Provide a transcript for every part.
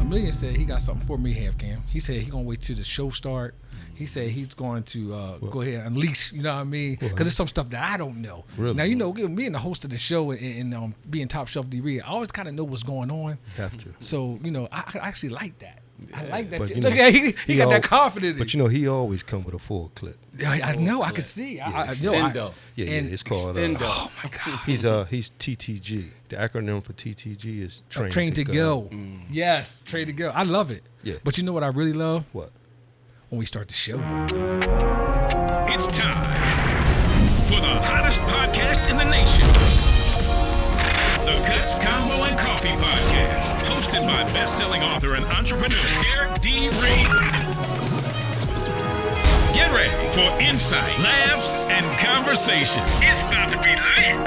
Amelia said he got something for me, HalfCam. He said he gonna wait till the show start. He said he's going to go ahead and unleash, you know what I mean? Because there's some stuff that I don't know. Really? Now, you know, being the host of the show and being Topshelf D.reed, I always kind of know what's going on. Have to. So, you know, I actually like that. I like that. But, Look, he got that confidence. But, you know, he always come with a full clip. I know. I can see. Yeah, it's called. Oh, my God. He's TTG. The acronym for TTG is Train to Go. Yes, Train to Go. I love it. Yeah. But you know what I really love? What? When we start the show. It's time for the hottest podcast in the nation. The Cutsconvocoffee podcast, hosted by best-selling author and entrepreneur Zack D.reed. Get ready for insight, laughs, and conversation. It's about to be lit.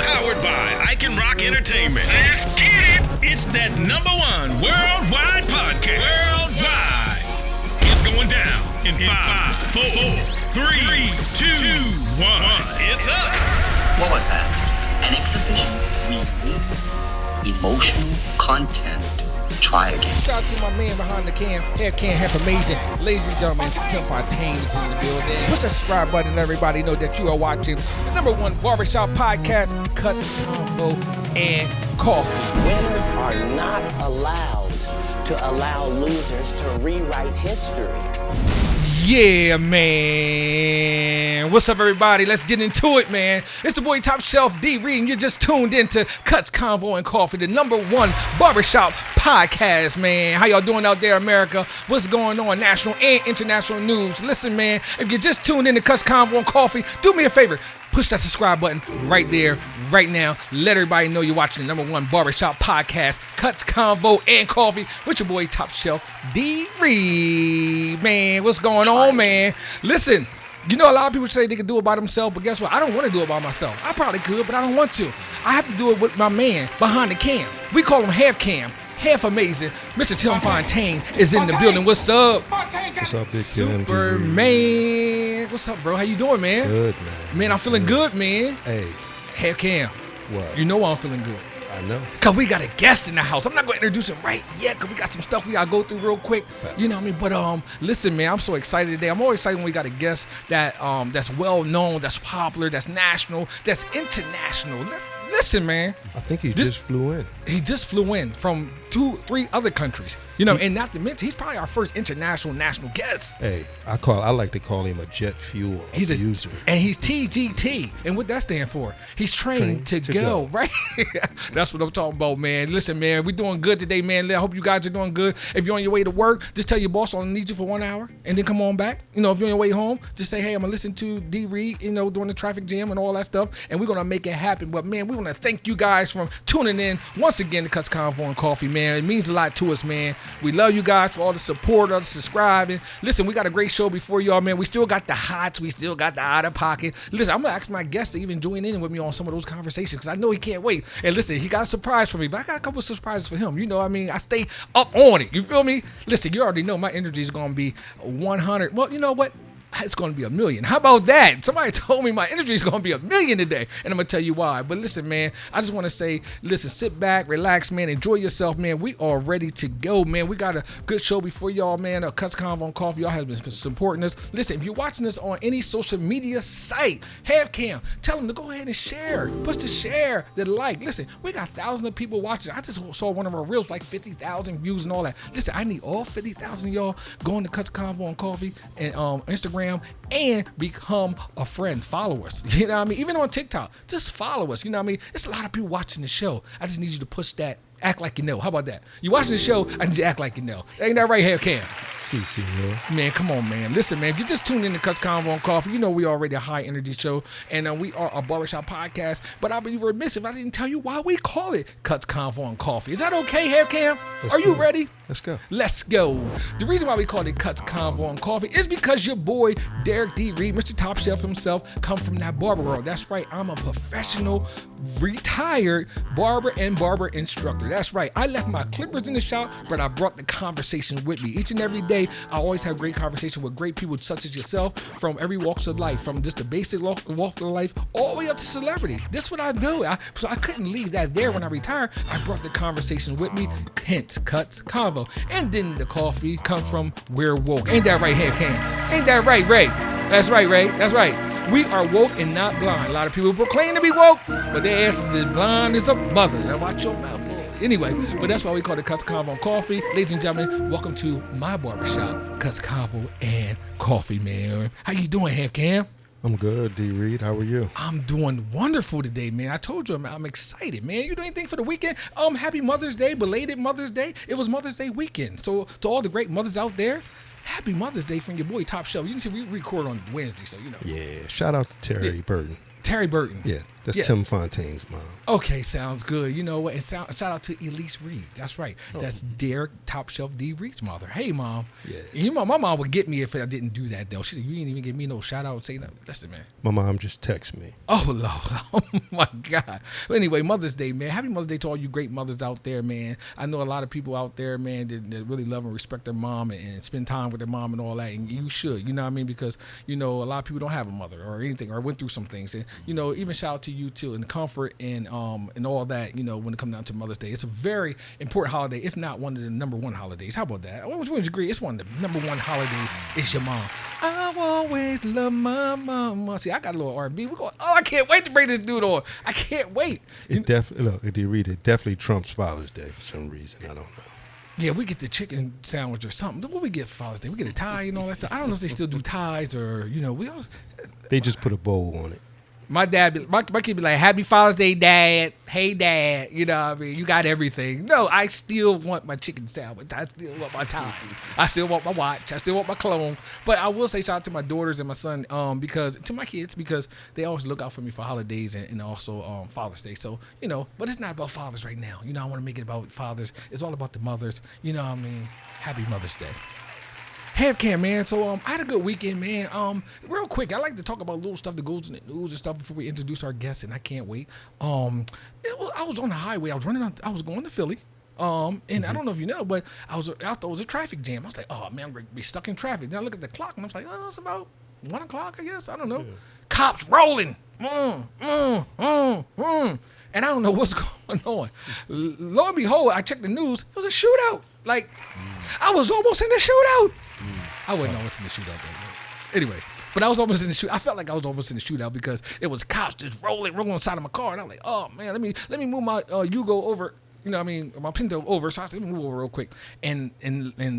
Powered by I Can Rock Entertainment. Let's get it. It's that #1 worldwide podcast. Worldwide. It's going down in 5, 4, 3, 2, 1. It's up. What was that? An exhibition? Emotional content. Try again. Shout out to my man behind the cam, HalfCam Half Amazin. Ladies and gentlemen, Tim Fontaine is in the building. Push that subscribe button and let everybody know that you are watching the #1 barbershop podcast, Cuts, Convo, and Coffee. Winners are not allowed to allow losers to rewrite history. Yeah, man. What's up, everybody? Let's get into it, man. It's the boy Topshelf D.reed, and you're just tuned into Cuts, Convo, and Coffee, the #1 barbershop podcast, man. How y'all doing out there, America? What's going on, national and international news? Listen, man, if you just tuned in to Cuts, Convo, and Coffee, do me a favor. Push that subscribe button right there, right now. Let everybody know you're watching the #1 barbershop podcast, Cuts, Convo, and Coffee with your boy Topshelf D.reed. Man, what's going on, man? Listen, you know a lot of people say they can do it by themselves, but guess what? I don't want to do it by myself. I probably could, but I don't want to. I have to do it with my man behind the cam. We call him HalfCam Half Amazin. Mr. Tim Fontaine is in the building. What's up? What's up, big Superman? What's up, bro? How you doing, man? Good, man. Man, I'm feeling good, man. Hey. HalfCam. What? You know I'm feeling good. I know. Because we got a guest in the house. I'm not going to introduce him right yet because we got some stuff we got to go through real quick. You know what I mean? But listen, man, I'm so excited today. I'm always excited when we got a guest that that's well-known, that's popular, that's national, that's international. Listen, man. I think he just flew in. He just flew in from 2-3 other countries. You know, and not to mention, he's probably our first international national guest. Hey, I like to call him a jet fuel user. And he's TGT. And what that stand for? He's trained to go, right? That's what I'm talking about, man. Listen, man, we're doing good today, man. I hope you guys are doing good. If you're on your way to work, just tell your boss I only need you for 1 hour and then come on back. You know, if you're on your way home, just say, hey, I'm going to listen to D.reed, you know, during the traffic jam and all that stuff. And we're going to make it happen. But, man, we want to thank you guys for tuning in once again to Cuts, Convo, and Coffee, man. It means a lot to us, man. We love you guys for all the support, all the subscribing. Listen, we got a great show before y'all, man. We still got the hots. We still got the Outtapocket. Listen, I'm going to ask my guest to even join in with me on some of those conversations because I know he can't wait. And listen, he got a surprise for me, but I got a couple of surprises for him. You know what I mean? I stay up on it. You feel me? Listen, you already know my energy is going to be 100. Well, you know what? It's going to be 1 million. How about that? Somebody told me my energy is going to be 1 million today, and I'm going to tell you why. But listen, man, I just want to say, listen, sit back, relax, man, enjoy yourself, man. We are ready to go, man. We got a good show before y'all, man. Cuts, Convo, and Coffee. Y'all have been supporting us. Listen, if you're watching this on any social media site, HalfCam, tell them to go ahead and share. Push the share, the like. Listen, we got thousands of people watching. I just saw one of our reels, like 50,000 views and all that. Listen, I need all 50,000 of y'all going to Cuts, Convo, and Coffee and Instagram and become a friend. Follow us. You know what I mean? Even on TikTok, just follow us. You know what I mean? It's a lot of people watching the show. I just need you to push that. Act like you know. How about that? You watching the show, I need you to act like you know. Ain't that right, HalfCam? Si, senor. Man, come on, man. Listen, man, if you just tuned in to Cuts, Convo, and Coffee, you know we already a high energy show, and we are a barbershop podcast, but I'd be remiss if I didn't tell you why we call it Cuts, Convo, and Coffee. Is that okay, HalfCam? Are you ready? Let's go. Let's go. The reason why we call it Cuts, Convo, and Coffee is because your boy, Zack D.reed, Mr. Topshelf himself, come from that barber world. That's right. I'm a professional, retired barber and barber instructor. That's right. I left my clippers in the shower, but I brought the conversation with me. Each and every day, I always have great conversation with great people such as yourself from every walks of life, from just the basic walk of life all the way up to celebrity. That's what I do. So I couldn't leave that there when I retired. I brought the conversation with me. Hence, Cuts Convo. And then the coffee comes from We're Woke. Ain't that right, HalfCam? Ain't that right, Ray? That's right, Ray. That's right. We are woke and not blind. A lot of people proclaim to be woke, but their asses is blind as a mother. Now watch your mouth, boy. Anyway, but that's why we call it Cuts Convo Coffee. Ladies and gentlemen, welcome to my barbershop, Cuts Convo and Coffee, man. How you doing, HalfCam? I'm good, D.reed. How are you? I'm doing wonderful today, man. I told you I'm excited, man. You do anything for the weekend? Happy Mother's Day, belated Mother's Day. It was Mother's Day weekend. So to all the great mothers out there, happy Mother's Day from your boy Topshelf. You can see we record on Wednesday, so you know. Yeah. Shout out to Terry Burton. Terry Burton. Yeah, that's Tim Fontaine's mom. Okay, sounds good. You know what? And shout out to Elise Reed. That's right. That's Derek Topshelf D.reed's mother. Hey, Mom. Yeah. And my mom would get me if I didn't do that, though. She said, you didn't even give me no shout out. Say nothing. Listen, man. My mom just texted me. Oh, Lord. Oh, my God. Well, anyway, Mother's Day, man. Happy Mother's Day to all you great mothers out there, man. I know a lot of people out there, man, that really love and respect their mom and spend time with their mom and all that. And you should, you know what I mean? Because, you know, a lot of people don't have a mother or anything or went through some things. And, you know, even shout out to you, too, and comfort and all that, you know, when it comes down to Mother's Day. It's a very important holiday, if not one of the number one holidays. How about that? Would you agree? It's one of the number one holidays is your mom. I always love my mama. See, I got a little R&B. We're going, I can't wait to bring this dude on. I can't wait. It definitely trumps Father's Day for some reason. I don't know. Yeah, we get the chicken sandwich or something. What we get for Father's Day? We get a tie and all that stuff. I don't know if they still do ties or, you know, they just put a bow on it. My dad, my kid be like, Happy Father's Day, Dad. Hey, Dad. You know what I mean? You got everything. No, I still want my chicken sandwich. I still want my tie. I still want my watch. I still want my cologne. But I will say shout out to my daughters and my son, to my kids, because they always look out for me for holidays and also Father's Day. So, you know, but it's not about fathers right now. You know, I want to make it about fathers. It's all about the mothers. You know what I mean? Happy Mother's Day. HalfCam, man. So I had a good weekend, man. Real quick, I like to talk about little stuff that goes in the news and stuff before we introduce our guests, and I can't wait. I was on the highway. I was going to Philly. And I don't know if you know, but I thought it was a traffic jam. I was like, oh man, I'm gonna be stuck in traffic. Then I look at the clock and I was like, it's about 1 o'clock, I guess. I don't know. Yeah. Cops rolling. And I don't know what's going on. Lo and behold, I checked the news. It was a shootout. Like, I was almost in the shootout. I wasn't almost in the shootout, though. Anyway, but I was almost in the shootout. I felt like I was almost in the shootout because it was cops just rolling on the side of my car. And I was like, oh, man, let me move my Yugo over, you know what I mean, my Pinto over. So I said, let me move over real quick. And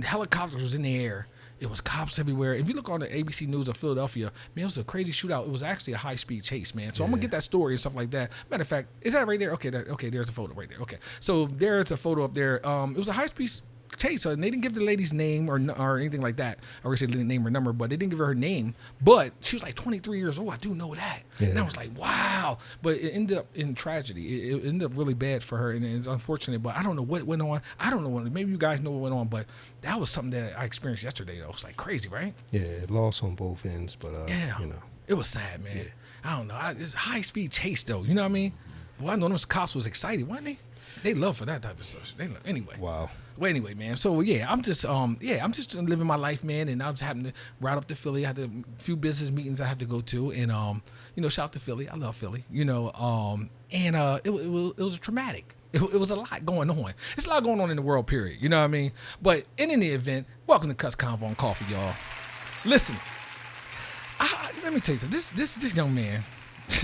helicopters was in the air. It was cops everywhere. If you look on the ABC News of Philadelphia, man, it was a crazy shootout. It was actually a high-speed chase, man. So I'm going to get that story and stuff like that. Matter of fact, is that right there? Okay, there's a photo right there. Okay, so there's a photo up there. It was a high-speed chase, and they didn't give the lady's name or anything like that. I already said name or number, but they didn't give her name. But she was like 23 years old. I do know that. Yeah. And I was like, wow. But it ended up in tragedy. It ended up really bad for her, and it's unfortunate. But I don't know what went on. I don't know. Maybe you guys know what went on, but that was something that I experienced yesterday, though. It was like crazy, right? Yeah, lost on both ends, but you know. It was sad, man. Yeah. I don't know. It's a high-speed chase, though. You know what I mean? Well, I know those cops was excited, weren't they? They love for that type of stuff. Anyway. Wow. Well, anyway, man. So yeah, I'm just living my life, man. And I was having to ride up to Philly. I had a few business meetings I had to go to, and you know, shout out to Philly. I love Philly. You know, and it was traumatic. It was a lot going on. It's a lot going on in the world, period. You know what I mean? But in any event, welcome to Cutsconvo and Coffee, y'all. Listen, let me tell you something. This young man.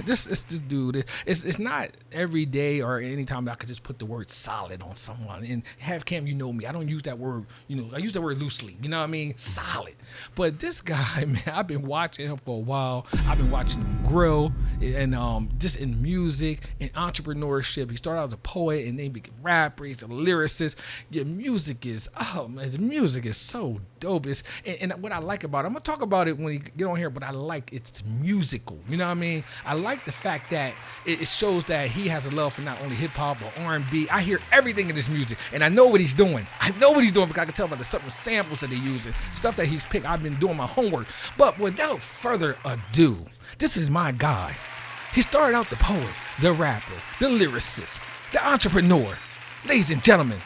This dude. It's not every day or any time I could just put the word solid on someone. And HalfCam, you know me. I don't use that word. You know, I use that word loosely. You know what I mean? Solid. But this guy, man, I've been watching him for a while. I've been watching him grow, and just in music and entrepreneurship. He started out as a poet, and then he became a rapper. He's a lyricist. Your music is his music is so dope. And what I like about it, I'm gonna talk about it when he get on here. But I like it's musical. You know what I mean? I like the fact that it shows that he has a love for not only hip hop but R&B. I hear everything in this music, and I know what he's doing. Because I can tell by the certain samples that he's using, stuff that he's picked. I've been doing my homework. But without further ado, this is my guy. He started out the poet, the rapper, the lyricist, the entrepreneur. Ladies and gentlemen,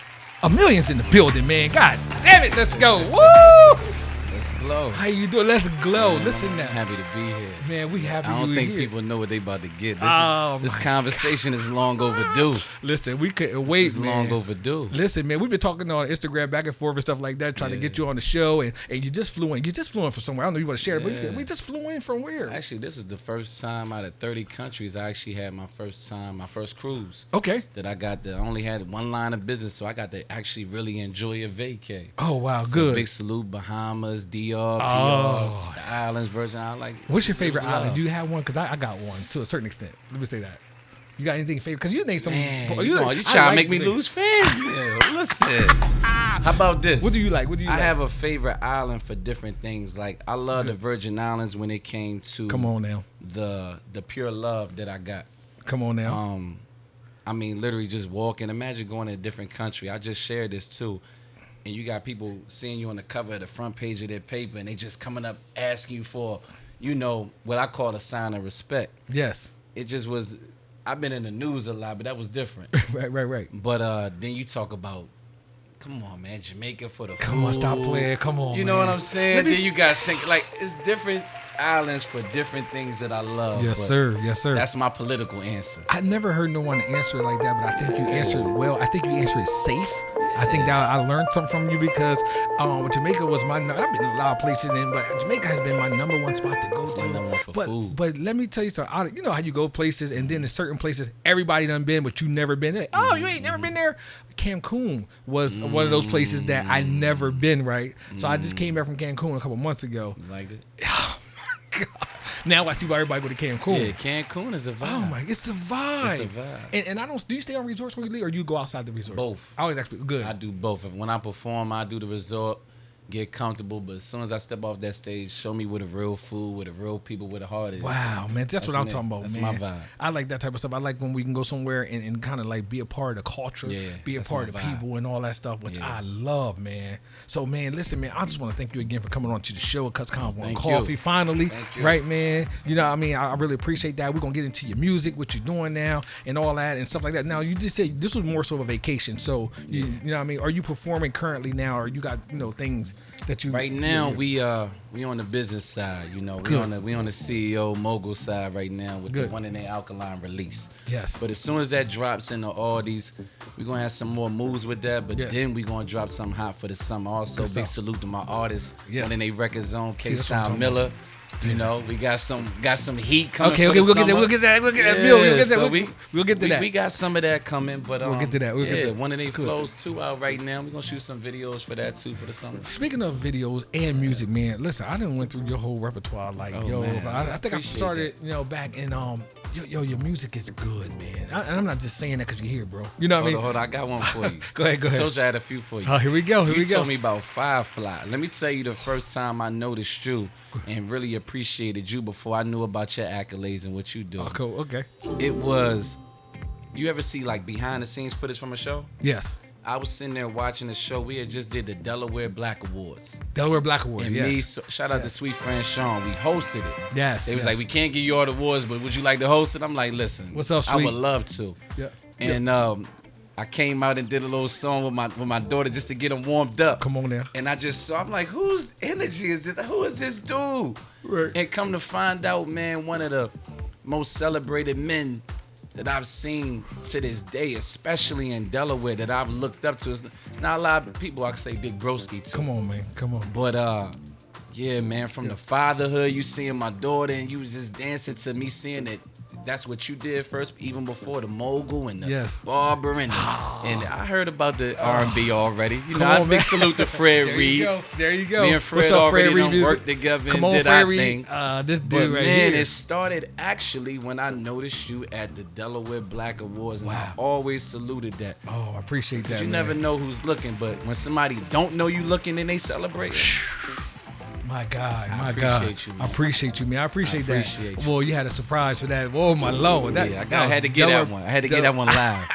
AMILLION's in the building, man. God damn it, let's go. Woo! Let's glow. How you doing? Let's glow. Listen now. Happy to be here. Man, we happy I don't you think here. people know what they about to get. This my conversation is long overdue. Listen, we couldn't wait, It's man. long overdue. Listen, man, we've been talking on Instagram back and forth and stuff like that, trying to get you on the show, and you just flew in. You just flew in from somewhere. I don't know if you want to share it, but we just flew in from where? Actually, this is the first time out of 30 countries I actually had my first cruise. Okay. That I only had one line of business, so I got to actually really enjoy a vacay. Oh, wow, So good. big salute, Bahamas, DR, PR, the islands, Virgin Islands. What's your favorite it was island? love. Do you have one? Because I got one to a certain extent. Let me say that. You got anything favorite? Because you think some. Man, you you trying to make me lose fans now. Listen. How about this? What do you like? I have a favorite island for different things. Like, I love the Virgin Islands when it came to Come on now. the pure love that I got. Come on now. I mean, literally just walking. Imagine going to a different country. I just shared this too. And you got people seeing you on the cover of the front page of their paper, and they just coming up asking you for, what I call a sign of respect. Yes. It just was. I've been in the news a lot, but that was different. Right. But then you talk about, come on, man, Jamaica for the Come on, food. stop playing. Come on. You know man. what I'm saying? Then you got it's different islands for different things that I love. Yes, but sir. Yes, sir. That's my political answer. I never heard no one answer it like that, but I think you answered it well. I think you answered it safe. I think that I learned something from you because Jamaica was I've been in a lot of places, but Jamaica has been my number one spot to go to. my number one for food. But let me tell you something. You know how you go places, and then in certain places, everybody done been, but you never been there. Oh, you ain't never been there? Cancun was one of those places that I never been, right? So I just came back from Cancun a couple months ago. You liked it? Oh, my God. Now I see why everybody go to Cancun. Yeah, Cancun is a vibe. Oh my, it's a vibe. It's a vibe. And I don't. Do you stay on resorts when you leave, or do you go outside the resort? Both. I always actually good. I do both. When I perform, I do the resort, get comfortable. But as soon as I step off that stage, show me where the real food, where the real people, where the heart is. Wow, man, that's what I'm talking about, that's man. my vibe. I like that type of stuff. I like when we can go somewhere and kind of like be a part of the culture, be a that's part of my the vibe. people and all that stuff, which I love, man. So, man, listen, man, I just want to thank you again for coming on to the show, Cutsconvocoffee. you. Finally, Thank you. right, man? You know what I mean? I really appreciate that. We're going to get into your music, what you're doing now, and all that and stuff like that. Now, you just said this was more so of a vacation. So, you know what I mean? Are you performing currently now, or you got, things that you... Right now, we on the business side, we on the CEO mogul side right now with the one in the Alkaline release. Yes. But as soon as that drops into all these, we're gonna have some more moves with that. But then we're gonna drop something hot for the summer. Also, big salute to my artists. Yes. One in their record zone, See, that's what I'm K-Sound talking Miller. We got some heat coming. Okay, for we'll the get that. summer. We'll get that. We'll get that. Yeah, Bill, we'll get that. so We'll get to that. We got some of that coming, but We'll get to that. We'll get to that. One of their flows too out right now. We're gonna shoot some videos for that too for the summer. Speaking of videos and music, man, listen, I didn't went through your whole repertoire, like, man, I think I appreciate started, back in, your music is good, man. And I'm not just saying that because you're here, bro. You know what I mean? Hold on, I got one for you. Go ahead. I told you I had a few for you. Oh, here we go. You told me about Firefly. Let me tell you the first time I noticed you and really appreciated you before I knew about your accolades and what you do. Oh, cool. Okay. It was, you ever see like behind the scenes footage from a show? Yes. I was sitting there watching the show. We had just did the Delaware Black Awards. Delaware Black Awards, And yes. shout out to sweet friend Sean. We hosted it. Yes. They was like, we can't give you all the awards, but would you like to host it? I'm like, listen. What's up, I sweet? would love to. Yeah. And I came out and did a little song with my daughter just to get them warmed up. Come on now. And I just saw, I'm like, whose energy is this? Who is this dude? Right. And come to find out, man, one of the most celebrated men that I've seen to this day, especially in Delaware, that I've looked up to. It's not a lot of people I can say Big Broski to. Come on, man. Come on. But yeah, man, from the fatherhood, you seeing my daughter and you was just dancing to me, seeing that that's what you did first, even before the mogul and the barber and I heard about the R&B already. You know, big salute to Fred Reed. There you go. Me and Fred already done worked together and did our thing. This dude but right man, here. it started actually when I noticed you at the Delaware Black Awards, and I always saluted that. Oh, I appreciate that. You never know who's looking, but when somebody don't know you looking and they celebrate. My God, I my appreciate God. you, man. I appreciate you, man. I appreciate that. appreciate you. Well, you had a surprise for that. Oh, my Lord. I had to get that one. I had to get that one live.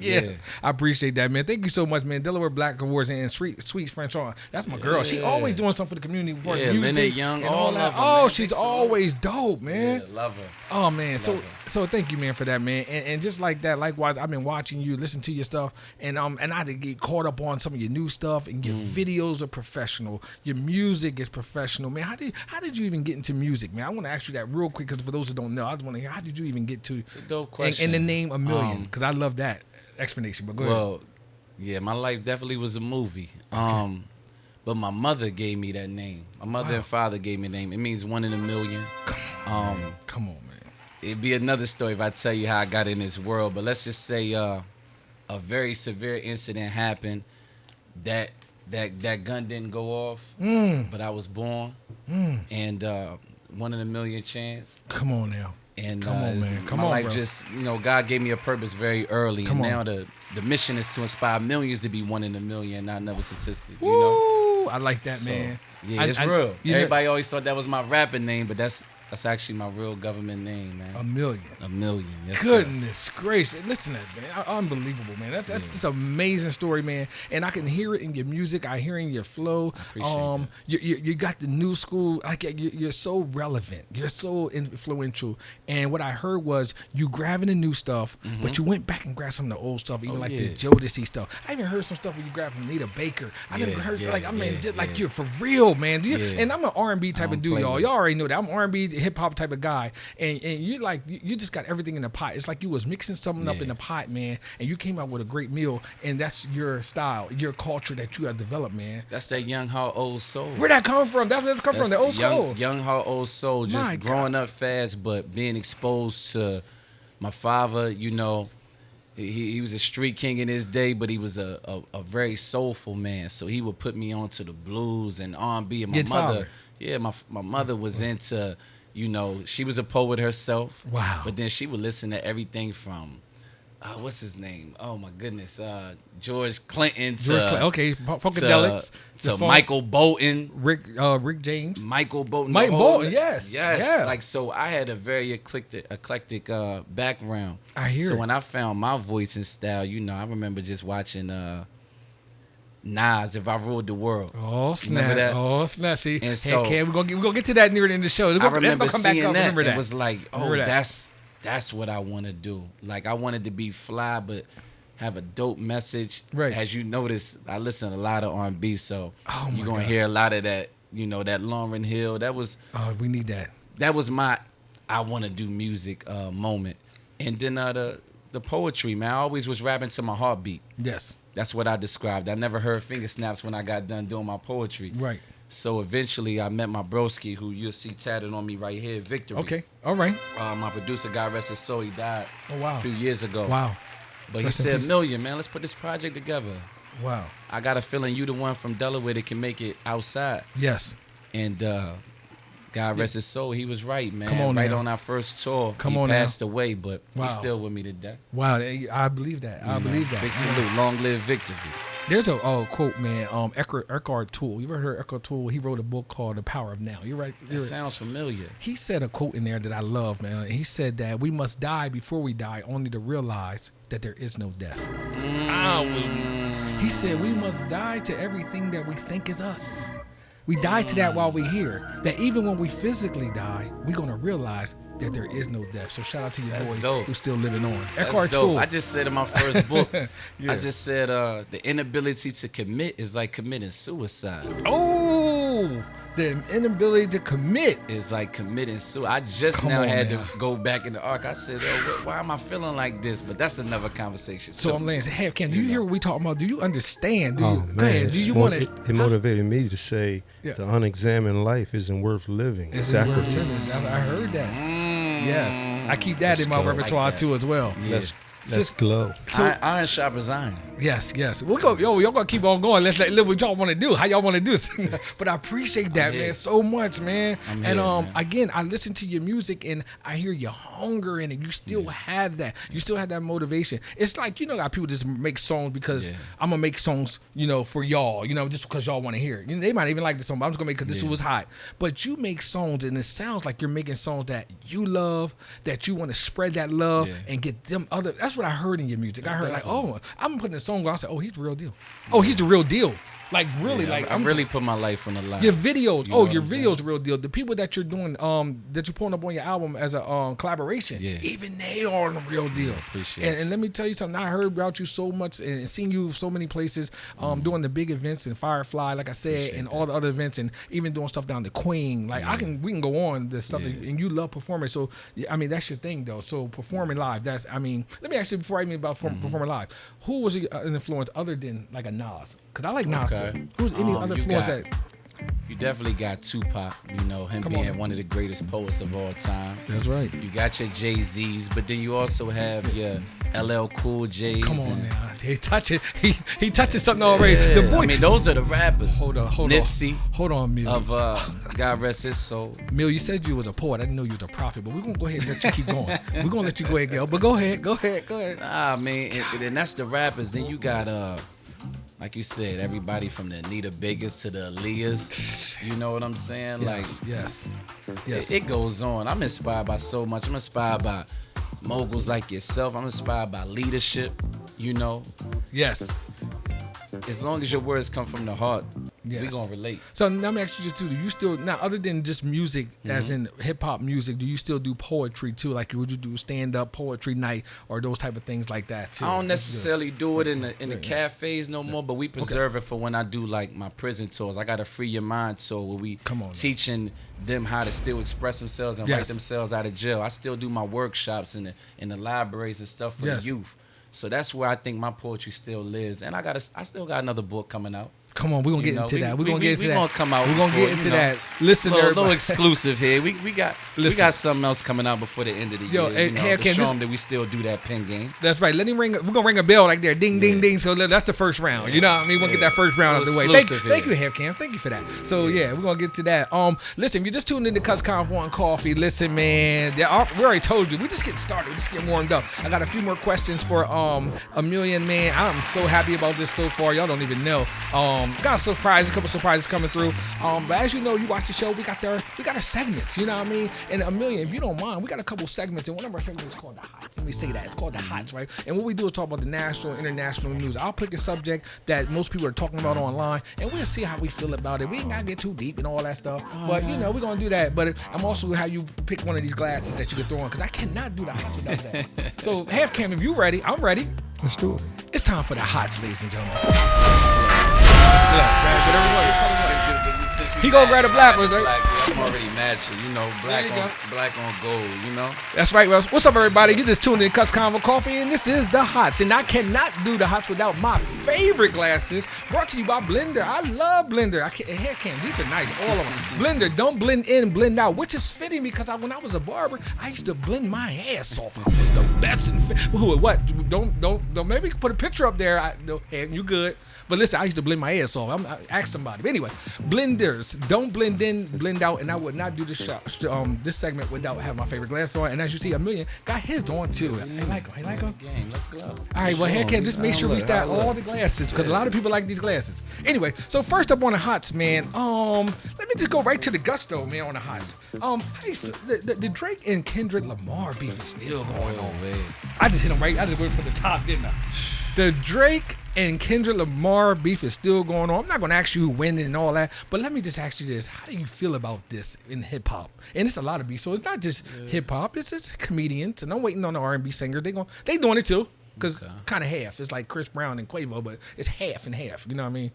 Yeah, I appreciate that, man. Thank you so much, man. Delaware Black Awards and Sweet French on. That's my girl. She always doing something for the community, for music, Young, and all that. Her, she's always dope, man. Yeah, love her. Oh man, so thank you, man, for that, man. And just like that, likewise, I've been watching you, listen to your stuff, and I did get caught up on some of your new stuff, and your videos are professional. Your music is professional, man. How did you even get into music, man? I want to ask you that real quick, because for those who don't know, I just want to hear, how did you even get to? It's a dope question. And the name AMILLION, because I love that explanation. But go ahead. Well, yeah, my life definitely was a movie. But my mother gave me that name. My mother and father gave me the name. It means 1 in a million. Come on, man. It'd be another story if I tell you how I got in this world. But let's just say a very severe incident happened. That gun didn't go off, but I was born, and 1 in a million chance. Come on now. And come on, man. Come my on, life bro. just, God gave me a purpose very early, and now the mission is to inspire millions to be 1 in a million, not another statistic. You know, I like that, man. Yeah, it's real. Everybody always thought that was my rapping name, but that's actually my real government name, man. AMILLION. Yes, Goodness gracious. Listen to that, man. Unbelievable, man. That's just an amazing story, man. And I can hear it in your music. I hear it in your flow. I appreciate that. You got the new school. Like you're so relevant. You're so influential. And what I heard was you grabbing the new stuff, but you went back and grabbed some of the old stuff, even the Jodeci stuff. I even heard some stuff where you grabbed from Nita Baker. I never heard you're for real, man. And I'm an R&B type of dude, y'all. Y'all already know that. I'm R&B hip hop type of guy, and you just got everything in the pot. It's like you was mixing something up in the pot, man, and you came out with a great meal, and that's your style, your culture that you have developed, man. That's that young heart old soul. Where that come from? That's where it come from. The old soul. Young heart old soul. Just growing up fast, but being exposed to my father. He was a street king in his day, but he was a very soulful man. So he would put me on to the blues and R&B. And my mother, my mother was into. She was a poet herself. Wow. But then she would listen to everything from, what's his name? Oh, my goodness. George Clinton to... Funkadelics. To Michael Bolton. Rick James. Michael Bolton. Mike Bolton, yes. Yeah. Like, so I had a very eclectic background. I hear So it. when I found my voice and style, I remember just watching... Nas, If I Ruled the World. Oh snap! Remember that? Oh snap! See, and so we're gonna get to that near the end of the show. I remember come seeing back up. that. Remember that. It was like, that's what I want to do. Like I wanted to be fly, but have a dope message. Right. As you notice, I listen to a lot of R&B, so you're gonna hear a lot of that. That Lauryn Hill. That was. Oh, we need that. That was my I want to do music moment, and then the poetry, man. I always was rapping to my heartbeat. Yes. That's what I described. I never heard finger snaps when I got done doing my poetry. Right. So eventually I met my broski, who you'll see tatted on me right here, Victory. Okay. All right. My producer, God rest his soul, he died a few years ago. Wow. But he said, AMILLION, man, let's put this project together. Wow. I got a feeling you the one from Delaware that can make it outside. Yes. And God rest his soul, he was right, man. Come on right now. On our first tour. Come he on passed now. away, but he's still with me today. Wow. I believe that. I believe that. Big salute. Long live Victory. There's a quote, man. Eckhart Toole. You ever heard Eckhart Toole? He wrote a book called The Power of Now. You're right. That sounds familiar. He said a quote in there that I love, man. He said that we must die before we die, only to realize that there is no death. He said we must die to everything that we think is us. We die to that while we're here. That even when we physically die, we're gonna realize that there is no death. So shout out to your boy who's still living on. Eckhart Toole. I just said in my first book, I just said the inability to commit is like committing suicide. Oh, the inability to commit is like committing suicide. I just had to go back in the arc. I said, why am I feeling like this? But that's another conversation. So I'm saying, hey, Ken, do you hear what we talking about? Do you understand? Go ahead. Do you want it? It motivated me to say the unexamined life isn't worth living. It's sacrifice. I heard that. Yes, I keep that in my repertoire too as well. Let's glow. Iron sharpens iron. Yes. We'll go. Y'all gonna keep on going. Let's live what y'all want to do. How y'all want to do this? But I appreciate that, man, so much, man. Again, I listen to your music and I hear your hunger in it. You still have that. You still have that motivation. It's like, how people just make songs because I'm gonna make songs, for y'all, just because y'all want to hear it. They might even like the song, but I'm just gonna make it because this was hot. But you make songs and it sounds like you're making songs that you love, that you want to spread that love and get them other. That's what I heard in your music. I heard I'm putting a song on. I said, oh, he's the real deal. Oh, he's the real deal. Like really, I really put my life on the line. Your videos, your videos are real deal. The people that you're doing, that you're pulling up on your album as a collaboration, even they are the real deal. Appreciate it. And let me tell you something. I heard about you so much and seen you so many places, doing the big events in Firefly, like I said, and all the other events, and even doing stuff down the Queen. Like we can go on this stuff, and you love performing. So that's your thing though. So performing live, let me ask you before I mean about performing live. Who was an influence other than like a Nas? Because I like Nas too. Who's any other influence that? You definitely got Tupac, him being one of the greatest poets of all time. That's right. You got your Jay-Z's, but then you also have your LL Cool J's. Come on now. He touches something already. The boy. Those are the rappers. Hold on. Nipsey. Hold on, Mill. Of God rest his soul. Mill, you said you was a poet. I didn't know you was a prophet, but we're going to go ahead and let you keep going. We're going to let you go ahead, Gail. But go ahead. Nah, man. And that's the rappers. Then you got... like you said, everybody from the Anita Biggers to the Aaliyahs, you know what I'm saying? Yes. It goes on. I'm inspired by so much. I'm inspired by moguls like yourself. I'm inspired by leadership, Yes. As long as your words come from the heart, we gonna relate. So now let me ask you too, do you still, now other than just music, as in hip hop music, do you still do poetry too? Like would you do stand up poetry night or those type of things like that too? I don't necessarily do it in the cafes no more, but we preserve it for when I do like my prison tours. I got a Free Your Mind tour where we teaching them how to still express themselves and write themselves out of jail. I still do my workshops in the libraries and stuff for the youth. So that's where I think my poetry still lives. And I still got another book coming out. Come on, we're going to get into that. We're going to get into that. We're going to come out. We're going to get into that. Listen, a little exclusive here. We got something else coming out before the end of the year. To show them that we still do that pen game. That's right. Let him ring. We're going to ring a bell like there. Ding, ding, ding. So that's the first round. You know what I mean? We're going to get that first round out of the way. Thank you, HalfCam. Thank you for that. So, we're going to get to that. Listen, you just tuned into Cutsconvocoffee. Listen, man. We already told you. We just getting started. We just getting warmed up. I got a few more questions for Amelia, man. I'm so happy about this so far. Y'all don't even know. Got a couple surprises coming through. But as you know, you watch the show, we got our segments, you know what I mean? And Amelia, if you don't mind, we got a couple segments, and one of our segments is called The Hots. Let me say that. It's called The Hots, right? And what we do is talk about the national, international news. I'll pick a subject that most people are talking about online, and we'll see how we feel about it. We ain't gotta get too deep and all that stuff, but we're gonna do that. But I'm also how you pick one of these glasses that you can throw on, because I cannot do the Hots without that. So, HalfCam, if you ready, I'm ready. Let's do it. It's time for The Hots, ladies and gentlemen. He gonna grab the black ones, right? I'm already matching, black on gold, That's right, Russ. What's up, everybody? You just tuned in Cutsconvocoffee, and this is The Hots. And I cannot do The Hots without my favorite glasses, brought to you by Blender. I love Blender. HalfCam, these are nice, all of them. Blender, don't blend in, blend out, which is fitting because when I was a barber, I used to blend my ass off. I was the best in what? Don't maybe put a picture up there. You good. But listen, I used to blend my ass off. Ask somebody. But anyway, blenders, don't blend in, blend out, and I would not do this segment without having my favorite glasses on. And as you see, Amelia got his on too. I like him. Game, let's go. All right, well, HalfCam, just make sure we start all the glasses because a lot of people like these glasses. Anyway, so first up on the Hots, man. Let me just go right to the gusto, man, on the Hots. How do you feel? The Drake and Kendrick Lamar beef is still going on. Man. I just hit him right. I just went for the top, didn't I? The Drake and Kendrick Lamar beef is still going on. I'm not going to ask you who win and all that, but let me just ask you this. How do you feel about this in hip-hop? And it's a lot of beef, so it's not just hip-hop. It's comedians, and I'm waiting on the R&B singers. They doing it too, because kind of half. It's like Chris Brown and Quavo, but it's half and half. You know what I mean?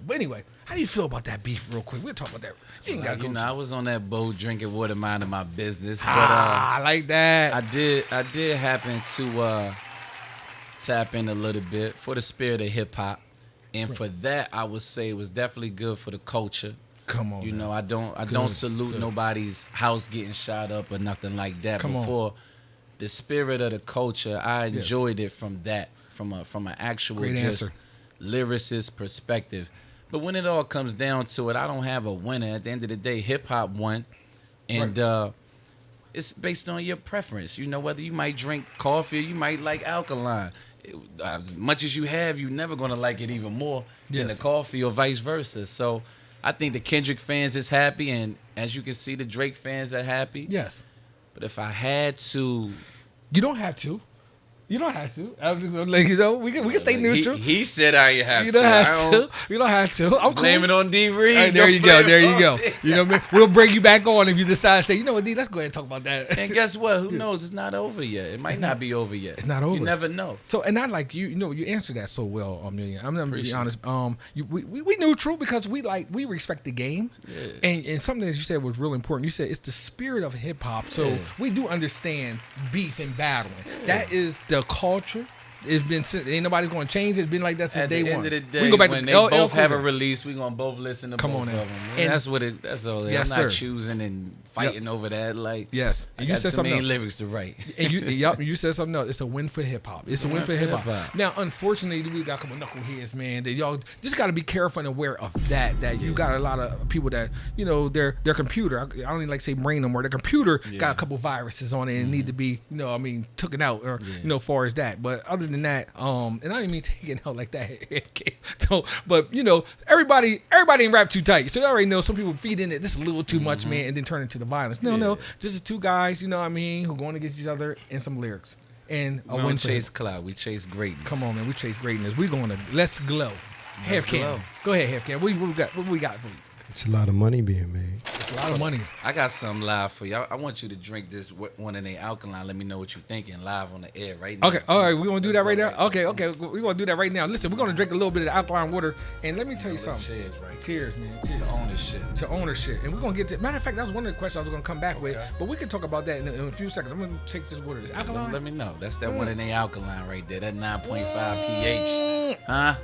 But anyway, how do you feel about that beef real quick? We'll talk about that. You ain't got to go. I was on that boat drinking water, minding my business. But I like that. I did happen to... tap in a little bit for the spirit of hip hop, and for that I would say it was definitely good for the culture. Come on, I don't salute nobody's house getting shot up or nothing like that. For the spirit of the culture, I enjoyed it from from an actual Great just answer. lyricist perspective. But when it all comes down to it, I don't have a winner. At the end of the day, hip hop won, and it's based on your preference. You know, whether you might drink coffee or you might like Alkaline. As much as you have, you're never gonna like it even more than the coffee or vice versa. So I think the Kendrick fans is happy, and as you can see, the Drake fans are happy. Yes. But if I had to, you don't have to. You don't have to. I'm just gonna let you know. We can stay neutral. He said I have to. You don't have to. You don't have to. I'm blame it on D.reed. Right, there you go. There you go. You know what I mean? We'll bring you back on if you decide to say, you know what, D, let's go ahead and talk about that. And guess what? Who knows? It's not over yet. It might not be over yet. It's not over. You never know. So, and I like you. You know, you answered that so well, Amelia. I'm gonna be honest. We neutral because we respect the game, and something that you said was really important. You said it's the spirit of hip hop. So we do understand beef and battling. That is the culture. It's been, ain't nobody going to change it. It's been like that since day one. At the end of the day, we can go back when to they both have a release, we're going to both listen to both of them. And that's what it, that's all. Yes, I'm not sir. choosing and fighting over that. Like, yes. And you got said some something else. lyrics to write. And you said something else. It's a win for hip hop. It's a win for hip hop. Now, unfortunately, we got a couple knuckleheads, man. That y'all just got to be careful and aware of that. That you got a lot of people that, you know, their computer. I don't even like to say brain no more. Their computer got a couple viruses on it and need to be, you know, I mean, taken out or you know, as far as that. But other than that, and I didn't mean taking out like that. So, but you know, everybody ain't rap too tight. So you already know some people feed in it just a little too much, man, and then turn into the violence. No, just two guys, you know what I mean, who going against each other and some lyrics. And we don't chase clout, we chase greatness. Come on, man, we chase greatness. We're going to let's glow. HalfCam. Go ahead, HalfCam. What we got for you? It's a lot of money being made. It's a lot of money. I got something live for you. I want you to drink this one in the Alkaline. Let me know what you're thinking live on the air right now. Okay, all right. We're going to do that right now? Okay. We're going to do that right now. Listen, we're going to drink a little bit of the alkaline water. And let me tell you something. Cheers, right? Cheers, man. Cheers. To ownership. And we're going to get to, matter of fact, that was one of the questions I was going to come back with. But we can talk about that in a few seconds. I'm going to take this water. This alkaline. Let me know. That's that one in the Alkaline right there. That 9.5 pH. Huh?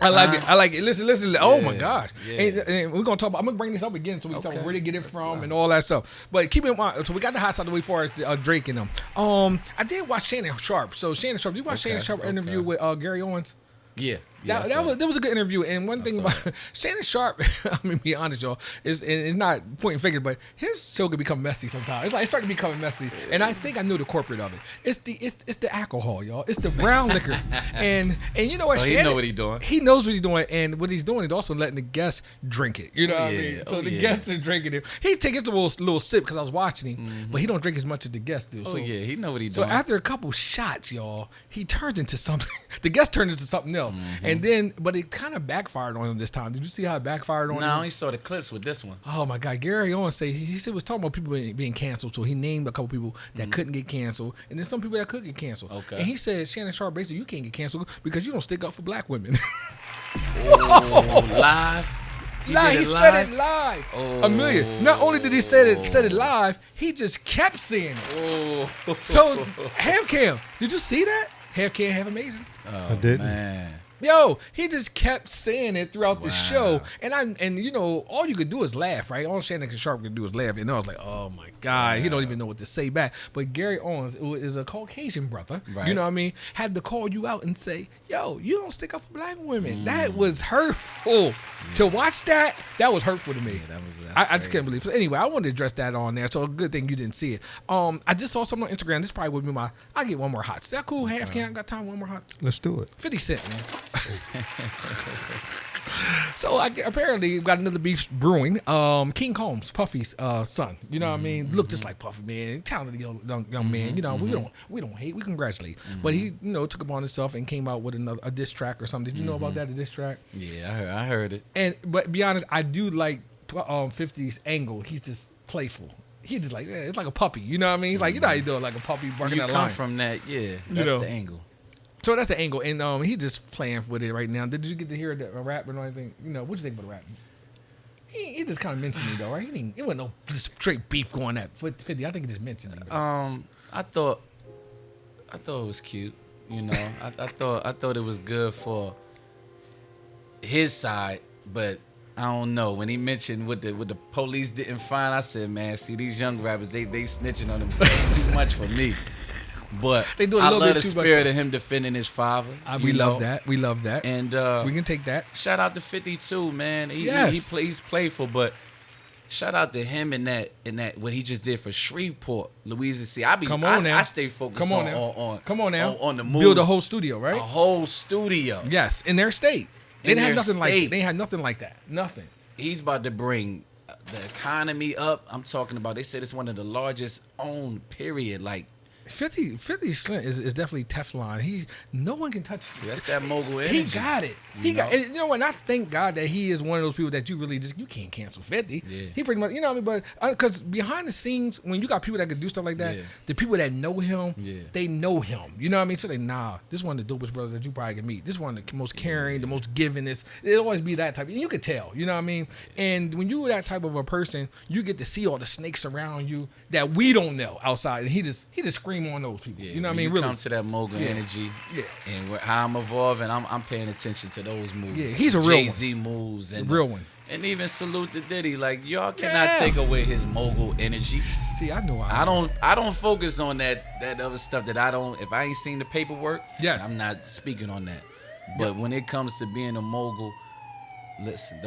I like it. Listen. Oh my gosh. And we're gonna talk about. I'm gonna bring this up again so we can talk about where they get it from and all that stuff. But keep in mind, so we got the hot side of the way far as Drake and them. I did watch Shannon Sharp. So Shannon Sharp, did you watch Shannon Sharp interview with Gary Owens? Yeah. That was a good interview. And one thing about Shannon Sharp, I'm gonna be honest, y'all, is and it's not pointing fingers, but his show can become messy sometimes. It's like it's starting to become messy. And I think I knew the corporate of it. It's the alcohol, y'all. It's the brown liquor. And you know what? Shannon, he know what he's doing. He knows what he's doing, and what he's doing is also letting the guests drink it. You know what I mean? So the guests are drinking it. He takes a little sip because I was watching him, but he don't drink as much as the guests do. So, he know what he's doing. So after a couple shots, y'all, he turns into something. The guest turns into something else, and then but it kind of backfired on him this time. Did you see how it backfired on him? No, I only saw the clips with this one. Oh my God, Gary Owens he said was talking about people being canceled, so he named a couple people that couldn't get canceled, and then some people that could get canceled. Okay. And he said, Shannon Sharp, basically, you can't get canceled because you don't stick up for black women. Live. He said it live. Amelia. Not only did he said it live, he just kept saying it. So HalfCam, did you see that? HalfCam Half Amazin. I didn't. Man. Yo, he just kept saying it throughout the show, and you know, all you could do is laugh, right? All Shannon Sharp could do is laugh, and I was like, oh my God, he don't even know what to say back. But Gary Owens is a Caucasian brother, you know what I mean? Had to call you out and say, yo, you don't stick up for black women. That was hurtful. To watch that was hurtful to me. I just can't believe it. So anyway, I wanted to address that on there, so a good thing you didn't see it. I just saw something on Instagram. This probably would be I'll get one more hot. Is that cool? HalfCam, got time? One more hot? Let's do it. 50 Cent, man. So apparently we've got another beef brewing. King Combs, Puffy's son. You know what I mean? Look just like Puffy, man. Talented young man. You know, we don't hate, we congratulate. But he, you know, took upon himself and came out with a diss track or something. Did you know about that? A diss track? Yeah, I heard it. But be honest, I do like 50's angle. He's just playful. He's just like, it's like a puppy. You know what I mean? Like, you know how you do it, like a puppy barking at a lion. You come from that, that's the angle. So that's the angle, and he just playing with it right now. Did you get to hear a rap or anything? You know, what you think about the rap? He just kind of mentioned it though, right? It wasn't no straight beef going at 50. I think he just mentioned it. I thought it was cute. You know, I thought it was good for his side, but I don't know. When he mentioned what the police didn't find, I said, man, see these young rappers, they snitching on themselves too much for me. But they do a I little love bit the too much. spirit of him defending his father. We love that. We love that. And we can take that. Shout out to 52, man. He's playful, but shout out to him in that what he just did for Shreveport, Louisiana. I stay focused on the moves. Build a whole studio, right? A whole studio. Yes, in their state. They had nothing like that. Nothing. He's about to bring the economy up. I'm talking about. They said it's one of the largest owned. Period. Like 50 Cent is definitely Teflon. No one can touch him. That's that mogul energy. He got it. You know what? And I thank God that he is one of those people that you can't cancel 50. Yeah. He pretty much, you know what I mean? But because behind the scenes, when you got people that can do stuff like that, the people that know him, they know him. You know what I mean? So this is one of the dopest brothers that you probably can meet. This is one of the most caring, the most giving. It'll always be that type. And you could tell. You know what I mean? And when you're that type of a person, you get to see all the snakes around you that we don't know outside. And he just scream on those people. You know what I mean? Really come to that mogul energy, and how I'm evolving, I'm paying attention to those moves. Yeah, he's a real one. Jay-Z moves and real one. And even salute to Diddy. Like y'all cannot take away his mogul energy. See, I know I don't focus on that other stuff that I don't. If I ain't seen the paperwork, I'm not speaking on that. But when it comes to being a mogul, listen,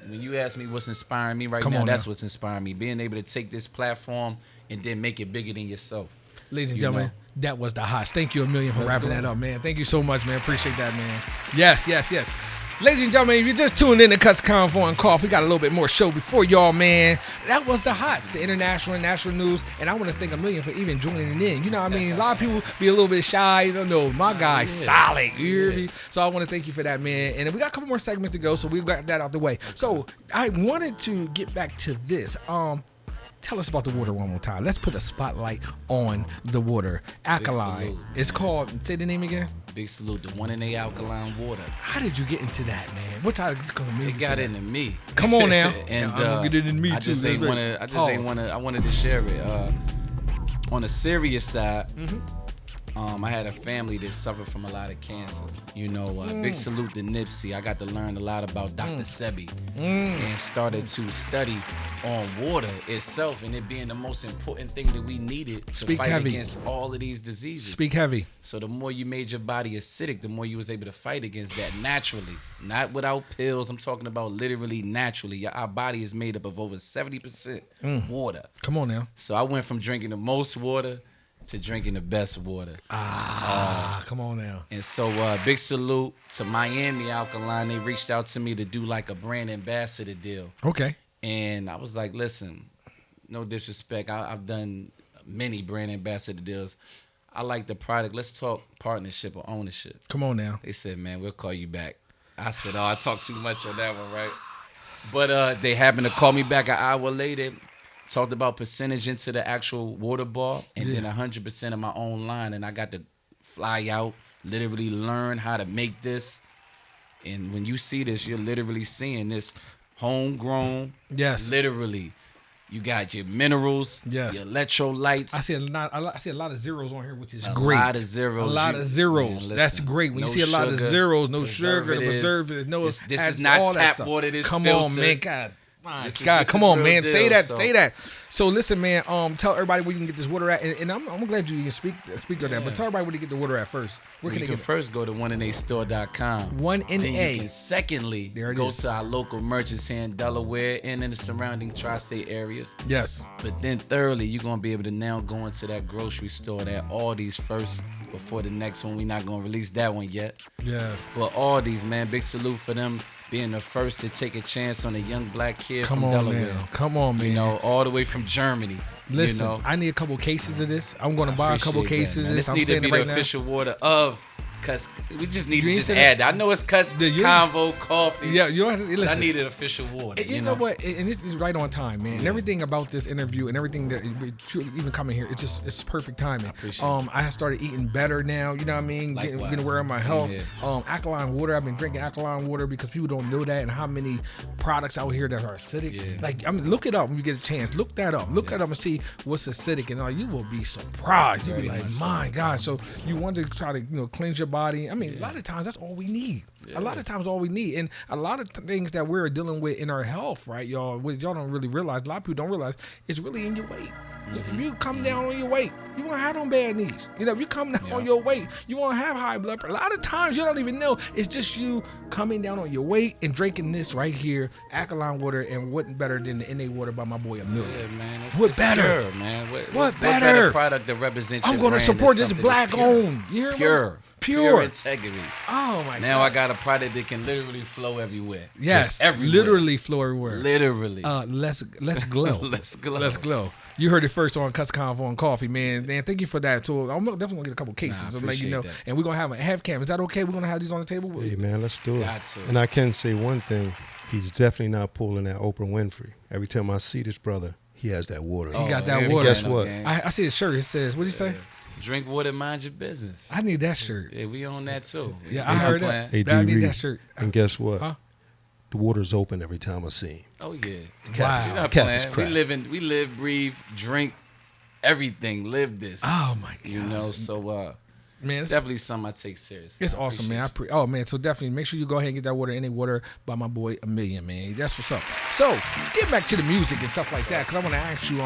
when you ask me what's inspiring me right now, that's what's inspiring me. Being able to take this platform and then make it bigger than yourself. Ladies and gentlemen, that was Dahots. Thank you a million for wrapping that up, man. Thank you so much, man. Appreciate that, man. Yes. Ladies and gentlemen, if you just tuned in to Cutsconvocoffee, we got a little bit more show before y'all, man. That was Dahots, the international and national news. And I want to thank Amelia for even joining in. You know what I mean? A lot of people be a little bit shy. You don't know. My guy's solid. You hear me? So I want to thank you for that, man. And we got a couple more segments to go, so we got that out the way. So I wanted to get back to this. Tell us about the water one more time. Let's put a spotlight on the water. Alkaline. It's called, say the name again. Big salute, the 1A Alkaline water. How did you get into that, man? What time is going to It got into me. Come on now. And I'm gonna get it in me too. I wanted to share it. On a serious side, I had a family that suffered from a lot of cancer. You know, big salute to Nipsey. I got to learn a lot about Dr. Sebi and started to study on water itself and it being the most important thing that we needed to fight against all of these diseases. Speak heavy. So the more you made your body acidic, the more you was able to fight against that naturally, not without pills. I'm talking about literally naturally. Our body is made up of over 70% water. Come on now. So I went from drinking the most water to drinking the best water. Come on now. And so big salute to Miami Alkaline. They reached out to me to do like a brand ambassador deal. Okay. And I was like, listen, no disrespect. I've done many brand ambassador deals. I like the product. Let's talk partnership or ownership. Come on now. They said, man, we'll call you back. I said, I talked too much on that one, right? But they happened to call me back an hour later. Talked about percentage into the actual water bar and then 100% of my own line. And I got to fly out, literally learn how to make this. And when you see this, you're literally seeing this homegrown. Yes. Literally. You got your minerals, your electrolytes. I see a lot of zeros on here, which is great. A lot of zeros. A lot of zeros. Man, that's great. When you see a lot of zeros, no sugar, preservatives, no. This is not tap water. This come filter. on, man. God, come on, man. Say that. So listen, man. Tell everybody where you can get this water at, and I'm glad you can speak of that. But tell everybody where to get the water at first. Where can they get it? First go to 1NAstore.com. 1NA. Then you can secondly go to our local merchants here in Delaware and in the surrounding tri-state areas. Yes. But then thirdly, you're gonna be able to now go into that grocery store at Aldi's first. Before the next one, we're not gonna release that one yet. Yes. But Aldi's, man, big salute for them being the first to take a chance on a young black kid from Delaware. Come on, man. You know, all the way from Germany. Listen, you know? I need a couple cases of this. I'm going to buy a couple cases of this. This need to be the official water of Cuts. We just need to just add that. I know it's Cutsconvocoffee. Yeah, you don't have to listen. I need an official water. You know what? And this is right on time, man. And everything about this interview and everything that even coming here, it's perfect timing. I appreciate it. I have started eating better now. You know what I mean? Getting aware of my health. Alkaline water. I've been drinking alkaline water because people don't know that and how many products out here that are acidic. Yeah. Like, I mean, look it up when you get a chance. Look that up. Look it up and see what's acidic, and you will be surprised. You'll be like, my God. So you want to try to cleanse your body. I mean, a lot of times that's all we need. A lot of times all we need, and a lot of things that we're dealing with in our health, right, y'all, what y'all don't really realize, a lot of people don't realize, is really in your weight. If you come down on your weight, you won't have them bad knees. You know, if you come down on your weight, you won't have high blood pressure. A lot of times you don't even know. It's just you coming down on your weight and drinking this right here, Alkaline water, and what better than the NA water by my boy Amelia. Yeah, man. What better? Pure, man. What better? Better product that represents your I'm going to brand support is this something black that's pure. owned. You hear me? Pure integrity. Oh my God. Now I got a product that can literally flow everywhere. Yes, everywhere. literally flow everywhere. Literally. Let's glow. Let's glow. Let's glow. You heard it first on Cutsconvocoffee, man. Man, thank you for that. So I'm definitely gonna get a couple cases to let you know. That. And we're gonna have a HalfCam. Is that okay? We're gonna have these on the table. Hey man, let's do it. Got to. And I can say one thing: he's definitely not pulling that Oprah Winfrey. Every time I see this brother, he has that water. He got that water. And guess what? I see his shirt. It says, "What did you say?" Drink water, mind your business. I need that shirt. Yeah, we own that too. Yeah, I heard that. Hey, I need that shirt. And guess what? Huh? The water's open every time I see him. Oh yeah. The cap is We cracked. we live, breathe, drink, everything. Live this. Oh my God. You know, so man, it's definitely something I take seriously. It's awesome, man. Oh man, so definitely make sure you go ahead and get that water, NA water by my boy Amelia, man. That's what's up. So get back to the music and stuff like that, because I want to ask you,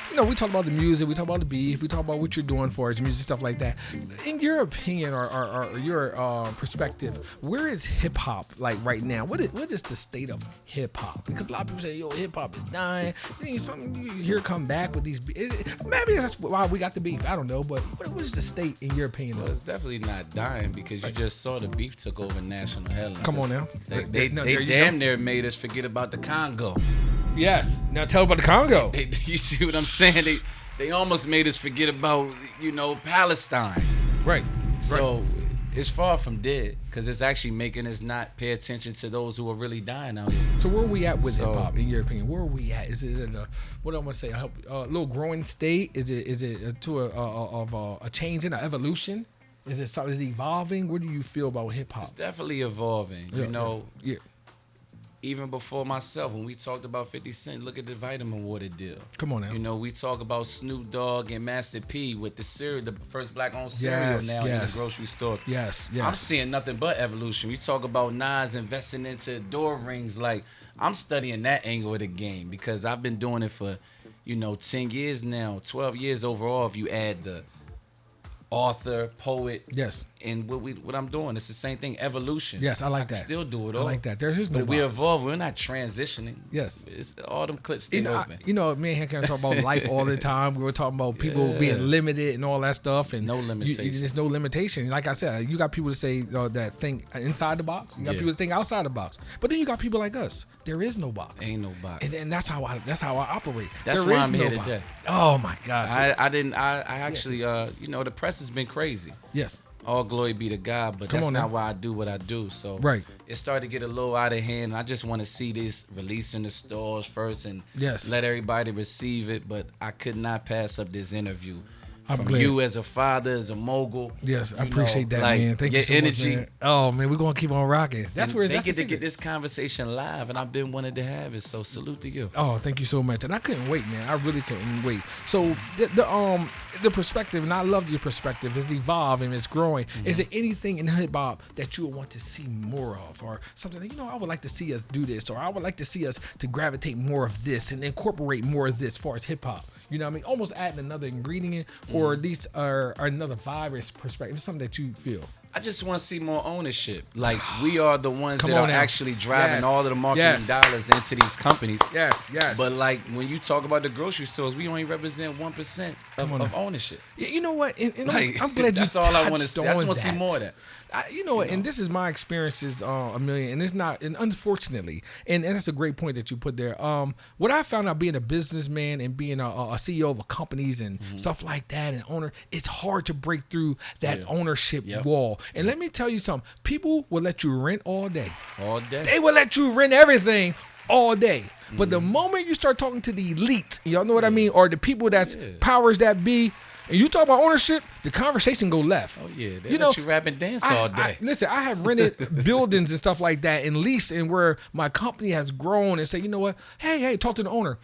you know, we talk about the music, we talk about the beef, we talk about what you're doing for us, music, stuff like that. In your opinion or your perspective, where is hip hop like right now? What is the state of hip hop? Because a lot of people say, yo, hip hop is dying. Then you hear come back with these. Maybe that's why we got the beef. I don't know, but what is the state in your opinion? Well, it's definitely not dying because you just saw the beef took over national headlines. Come on now. They damn near made us forget about the Congo. Yes. Now tell about the Congo. You see what I'm saying? They almost made us forget about, you know, Palestine. Right. So it's far from dead because it's actually making us not pay attention to those who are really dying out here. So where are we at with hip hop in your opinion? Where are we at? Is it in what I'm gonna say, a little growing state? Is it to a change in an evolution? Is it something evolving? What do you feel about hip hop? It's definitely evolving. Yeah, you know. Yeah. Even before myself, when we talked about 50 Cent, look at the vitamin water deal. Come on now. You know, we talk about Snoop Dogg and Master P with the cereal, the first black-owned cereal now in the grocery stores. Yes. I'm seeing nothing but evolution. We talk about Nas investing into door rings. Like, I'm studying that angle of the game because I've been doing it for, 10 years now, 12 years overall if you add the author, poet. Yes. And what I'm doing, it's the same thing, evolution. Yes, I like that. Still do it all. I like that. There's no But we evolve. We're not transitioning. Yes. It's all them clips stay open. Me and Hank can talk about life all the time. We were talking about people being limited and all that stuff. And no limitations. There's no limitation. Like I said, you got people to say that think inside the box. You got people to think outside the box. But then you got people like us. There is no box. Ain't no box. And that's how I operate. That's why I'm here today. Oh my gosh. I actually the press has been crazy. Yes. All glory be to God, but that's not why I do what I do. So it started to get a little out of hand. I just want to see this released in the stores first and let everybody receive it. But I could not pass up this interview. From you as a father, as a mogul. Yes, I appreciate that, man. Thank you so energy. much, man. Oh, man, we're going to keep on rocking. That's where they get to get this conversation live, and I've been wanting to have it, so salute to you. Oh, thank you so much. And I couldn't wait, man. I really couldn't wait. So the perspective, and I love your perspective, is evolving, it's growing. Mm-hmm. Is there anything in hip-hop that you would want to see more of, or something that, I would like to see us do this, or I would like to see us to gravitate more of this and incorporate more of this as far as hip-hop? You know what I mean? Almost adding another ingredient or at least or another vibe or perspective. It's something that you feel. I just want to see more ownership. Like, we are the ones that are actually driving all of the marketing dollars into these companies. Yes. But, like, when you talk about the grocery stores, we only represent 1% of ownership. You know what? And I'm glad that's all I want to see. I just want to see more of that. And this is my experiences, Amelia, and it's not, and unfortunately, and that's a great point that you put there. What I found out being a businessman and being a CEO of companies and stuff like that and owner, it's hard to break through that ownership wall. And let me tell you something. People will let you rent all day. All day. They will let you rent everything all day. But the moment you start talking to the elite, y'all know what I mean, or the people that's powers that be, and you talk about ownership, the conversation go left. Oh yeah, they let you rap and dance all day. Listen, I have rented buildings and stuff like that and leased, and where my company has grown and say, you know what? Hey, talk to the owner.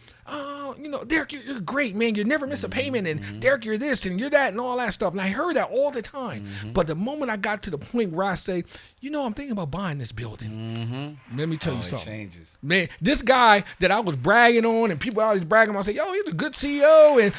Derek, you're great, man. You never miss a payment, and Derek, you're this and you're that and all that stuff. And I heard that all the time. But the moment I got to the point where I say, I'm thinking about buying this building. Let me tell you something. It changes. Man, this guy that I was bragging on, and people always bragging on, I say, yo, he's a good CEO, and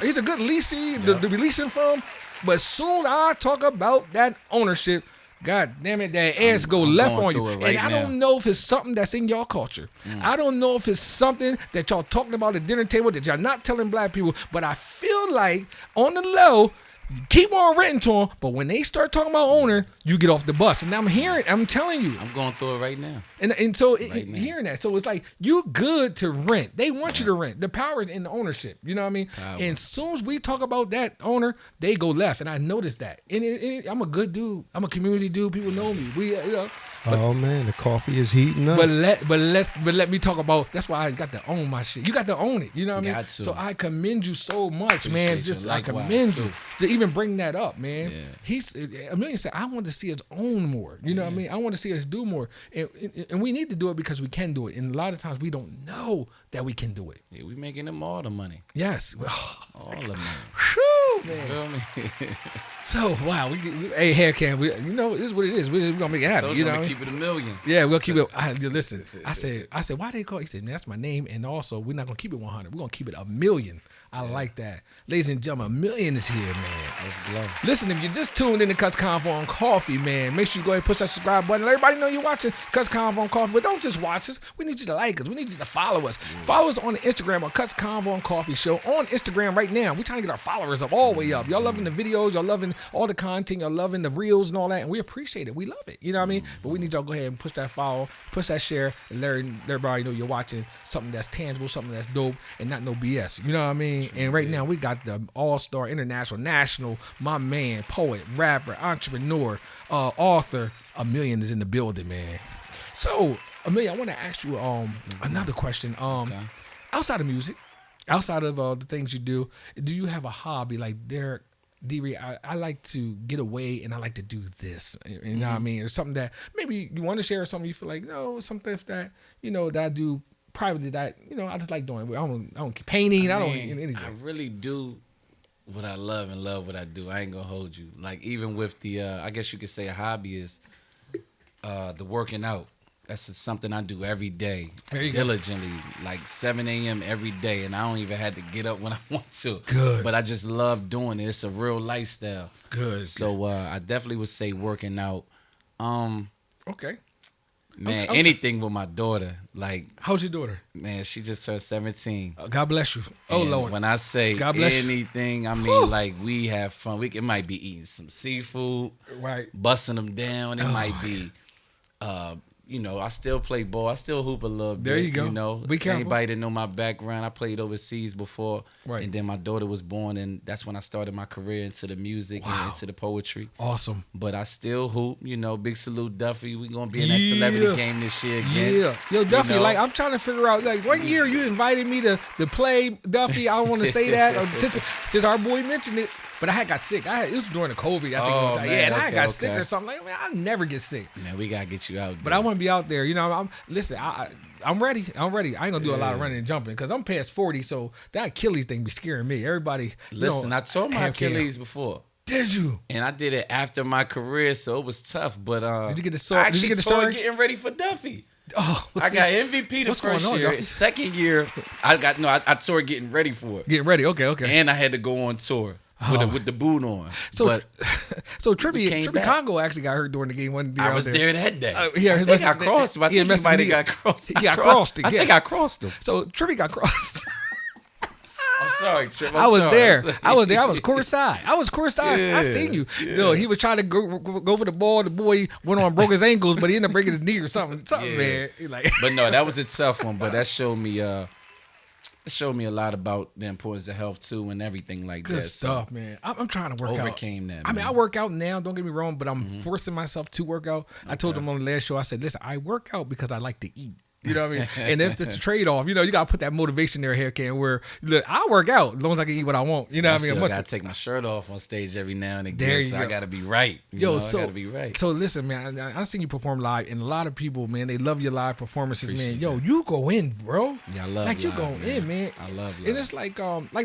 he's a good leasing to be leasing from. But soon I talk about that ownership, God damn it, that ass go left on you. And I don't know if it's something that's in y'all culture. I don't know if it's something that y'all talking about at dinner table that y'all not telling black people. But I feel like on the low, you keep on renting to them, but when they start talking about owner, you get off the bus. And I'm telling you. I'm going through it right now. And so hearing that, so it's like, you good to rent. They want you to rent. The power is in the ownership. You know what I mean? Power. And as soon as we talk about that owner, they go left. And I noticed that. And I'm a good dude. I'm a community dude. People know me. Oh man, the coffee is heating up. But let me talk about. That's why I got to own my shit. You got to own it. You know what I mean? So I commend you so much, man. I commend you to even bring that up, man. Yeah. Amelia said, I want to see us own more. You know what I mean? I want to see us do more, and we need to do it because we can do it. And a lot of times we don't know that we can do it. Yeah, we making them all the money. Yes, all the money. Whew, man. So wow, hey, HalfCam, this is what it is. We're gonna make it happen. So keep it $1 million. Yeah, we'll keep it. Listen, I said, why they call it? He said, man, that's my name, and also we're not gonna keep it 100. We're gonna keep it $1 million. I like that, ladies and gentlemen. $1 million is here, man. Let's go. Listen, if you just tuned in to Cutsconvocoffee, man, make sure you go ahead and push that subscribe button. Let everybody know you're watching Cutsconvocoffee, but don't just watch us. We need you to like us. We need you to follow us. Yeah. Follow us on the Instagram on Cutsconvocoffee Show on Instagram right now. We're trying to get our followers up all the way up. Y'all loving the videos. Y'all loving all the content. Y'all loving the reels and all that, and we appreciate it. We love it. You know what I mean? But we need y'all to go ahead and push that follow, push that share, and let everybody know you're watching something that's tangible, something that's dope, and not no BS. You know what I mean? And right now we got the all-star, international, national, my man, poet, rapper, entrepreneur, author. Amelia is in the building, man. So, Amelia, I want to ask you another question. Outside of music, outside of the things you do you have a hobby like Derek D.reed? I like to get away and I like to do this. You know what I mean? Or something that maybe you want to share, or something you feel like, no, something that that I do privately that I just like doing. I don't keep painting. I don't anything. I really do what I love and love what I do. I ain't gonna hold you. Like even with the I guess you could say a hobby is the working out. That's something I do every day, diligently, like 7 a.m. every day, and I don't even have to get up when I want to. Good. But I just love doing it. It's a real lifestyle. Good. So I definitely would say working out. Okay. Man, anything with my daughter. Like, how's your daughter? Man, she just turned 17. God bless you. Oh, and Lord. When I say God bless anything, you. I mean, like, we have fun. It might be eating some seafood, right? Busting them down. It might be, I still play ball. I still hoop a little bit. There you go. Be careful. Anybody that know my background, I played overseas before. Right. And then my daughter was born, and that's when I started my career into the music and into the poetry. Awesome. But I still hoop. Big salute Duffy. We gonna be in that celebrity game this year again. Yeah. Yo, Duffy, like I'm trying to figure out, like one year you invited me to play Duffy. I don't want to say that since our boy mentioned it. But I had got sick. It was during the COVID. I think and I got sick or something. Like, man, I never get sick. Man, we gotta get you out there. But I want to be out there. I'm ready. I ain't gonna do a lot of running and jumping because I'm past 40. So that Achilles thing be scaring me. Everybody. Listen, I tore my Achilles before. Did you? And I did it after my career, so it was tough. But did you get the sword? I actually tore getting ready for Duffy. Oh, I got MVP the first year. Duffy? Second year, I tore getting ready for it. Getting ready. Okay. And I had to go on tour. With the boot on. So Trippy Conco actually got hurt during the game. I was there that day. I think I crossed him. I think he might have got crossed. He got crossed. I think I crossed him. So Trippy got crossed. I'm sorry, Trip. I was there. I was courtside. I seen you. Yeah. He was trying to go for the ball. The boy went on, broke his ankles, but he ended up breaking his knee or something. Man. But no, that was a tough one. But that showed me. It showed me a lot about the importance of health too, and everything like that. Good stuff, man. I'm trying to work out. Overcame that. I mean, I work out now. Don't get me wrong, but I'm forcing myself to work out. I told them on the last show. I said, listen, I work out because I like to eat. You know what I mean? And if it's a trade-off, you know, you got to put that motivation there, HalfCam, where, look, I'll work out as long as I can eat what I want. You know what I mean? I got to take my shirt off on stage every now and again, so I got to be right. I got to be right. So listen, man, I've seen you perform live, and a lot of people, man, they love your live performances, Appreciate man. Yo, you go in, bro. Yeah, I love like, live, you go in, man. I love live. And it's like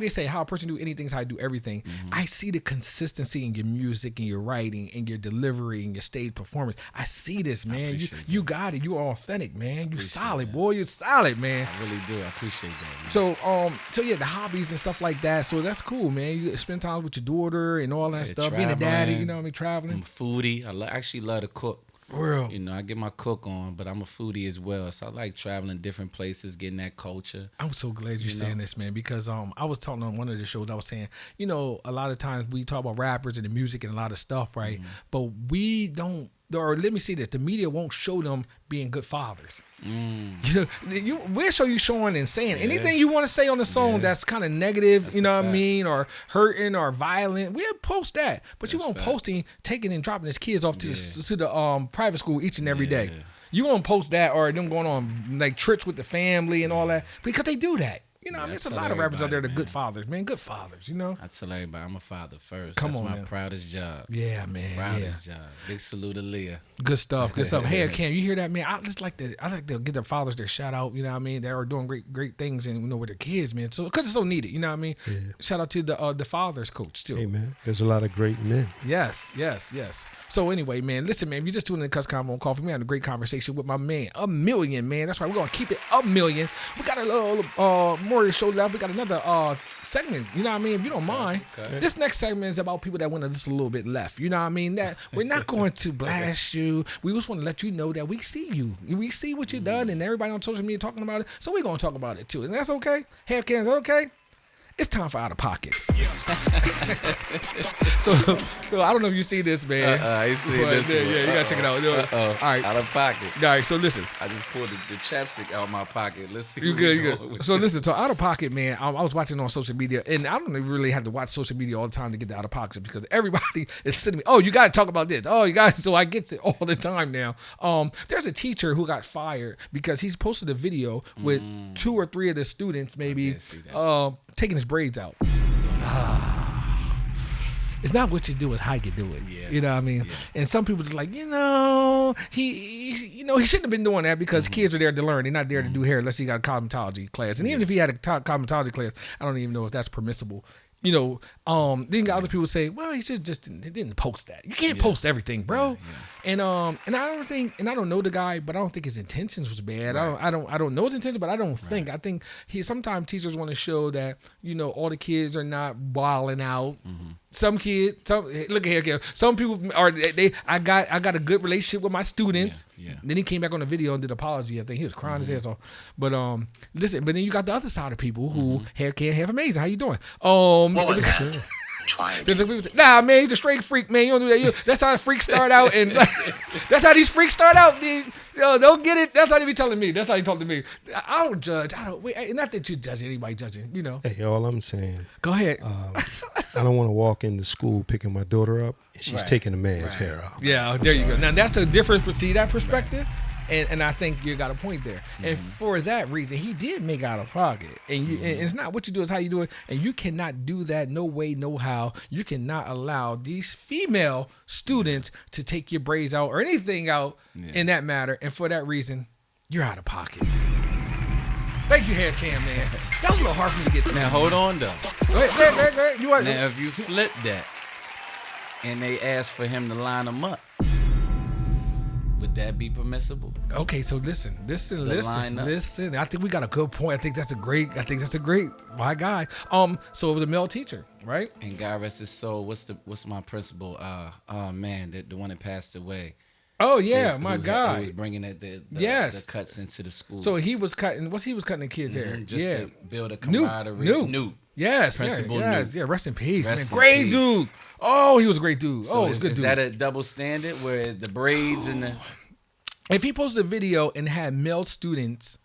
they say, how a person do anything is how I do everything. I see the consistency in your music and your writing and your delivery and your stage performance. I see this, man. You got it. You are authentic, man. You solid, boy. You're solid, man. I really do. I appreciate that, man. So yeah, the hobbies and stuff like that. So that's cool, man. You spend time with your daughter and all that stuff. Being a daddy, you know what I mean, traveling. I'm a foodie. I actually love to cook. Real. You know, I get my cook on, but I'm a foodie as well. So I like traveling different places, getting that culture. I'm so glad you're saying this, man, because I was talking on one of the shows, I was saying, you know, a lot of times we talk about rappers and the music and a lot of stuff, right? But we don't, or let me see this, the media won't show them being good fathers. You know, we'll show you showing and saying anything you want to say on the song that's kind of negative, that's, you know what I mean, or hurting or violent. We'll post that, but you won't posting taking and dropping his kids off to the private school each and every day. You won't post that or them going on like trips with the family and all that because they do that. You know, I mean, it's a lot of rappers out there that are good fathers, man. Good fathers, you know. I tell everybody I'm a father first. Come That's on, my man. proudest job. Yeah, man. Proudest job. Big salute to Leah. Good stuff. Good stuff. Hey, Cam, you hear that, man? I like to give their fathers their shout out. You know what I mean? They are doing great things, and you know, with their kids, man. So because it's so needed. You know what I mean? Yeah. Shout out to the fathers coach too. Hey, man, there's a lot of great men. Yes. So anyway, man, listen, man, if you just tuning in to Cutsconvocoffee, we had a great conversation with my man, Amelia, man. That's right, we're gonna keep it $1,000,000. We got a little more of the show left. We got another segment. You know what I mean? If you don't mind, this next segment is about people that want to listen a little bit left. You know what I mean? That we're not going to blast you. We just want to let you know that we see you. We see what you've done, and everybody on social media talking about it. So we're gonna talk about it too, and that's okay. HalfCam, is that okay? It's time for Outtapocket. so I don't know if you see this, man. I see this. Yeah, you gotta check it out. All right, Outtapocket. All right, so listen. I just pulled the chapstick out of my pocket. Let's see. You good. So listen, so Outtapocket, man. I was watching on social media, and I don't really have to watch social media all the time to get the Outtapocket because everybody is sending me. Oh, you gotta talk about this. Oh, you guys. So I get it all the time now. There's a teacher who got fired because he's posted a video with 2 or 3 of the students, maybe, taking his braids out. It's not what you do, it's how you do it. Yeah. You know what I mean? Yeah. And some people just like, he shouldn't have been doing that because kids are there to learn. They're not there to do hair unless he got a cosmetology class. And even if he had a cosmetology class, I don't even know if that's permissible. You know, then got other people say, well, he should just didn't post that. You can't post everything, bro. And I don't know the guy, but I don't think his intentions was bad. Right. I don't know his intentions, but I think sometimes teachers want to show that, you know, all the kids are not wilding out. Some kids, look at here, some people are. I got a good relationship with my students. Yeah. Then he came back on the video and did an apology. I think he was crying his ass off. But listen. But then you got the other side of people who HalfCam Half Amazin. How you doing? What was that? Nah, man, he's a straight freak, man. You don't do that. That's how the freaks start out, and that's how these freaks start out. They'll get it. That's how they be telling me. That's how he talk to me. I don't judge. Not that you judge anybody judging. You know. Hey, all I'm saying. Go ahead. I don't want to walk into school picking my daughter up and she's taking a man's hair out. Yeah, there you go. Now that's the difference. See that perspective. And I think you got a point there. And for that reason, he did make Outtapocket. And and it's not what you do, it's how you do it. And you cannot do that, no way, no how. You cannot allow these female students to take your braids out or anything out in that matter. And for that reason, you're Outtapocket. Thank you, HalfCam, man. That was a little hard for me to get through. Now, hold on, though. Go ahead. Now, if you flip that and they ask for him to line them up, would that be permissible? Okay, so listen. I think we got a good point. I think that's a great my guy. So it was a male teacher, right? And God rest his soul. What's my principal? The one that passed away. Oh yeah, my God. He was bringing the cuts into the school. So he was cutting. He was cutting the kids' hair just to build a camaraderie. Newt. Yes, Principal Newt. Yeah, rest in peace, rest man. Great peace. Dude. Oh, he was a great dude. So he was a good dude. Is that a double standard where the braids and the... If he posted a video and had male students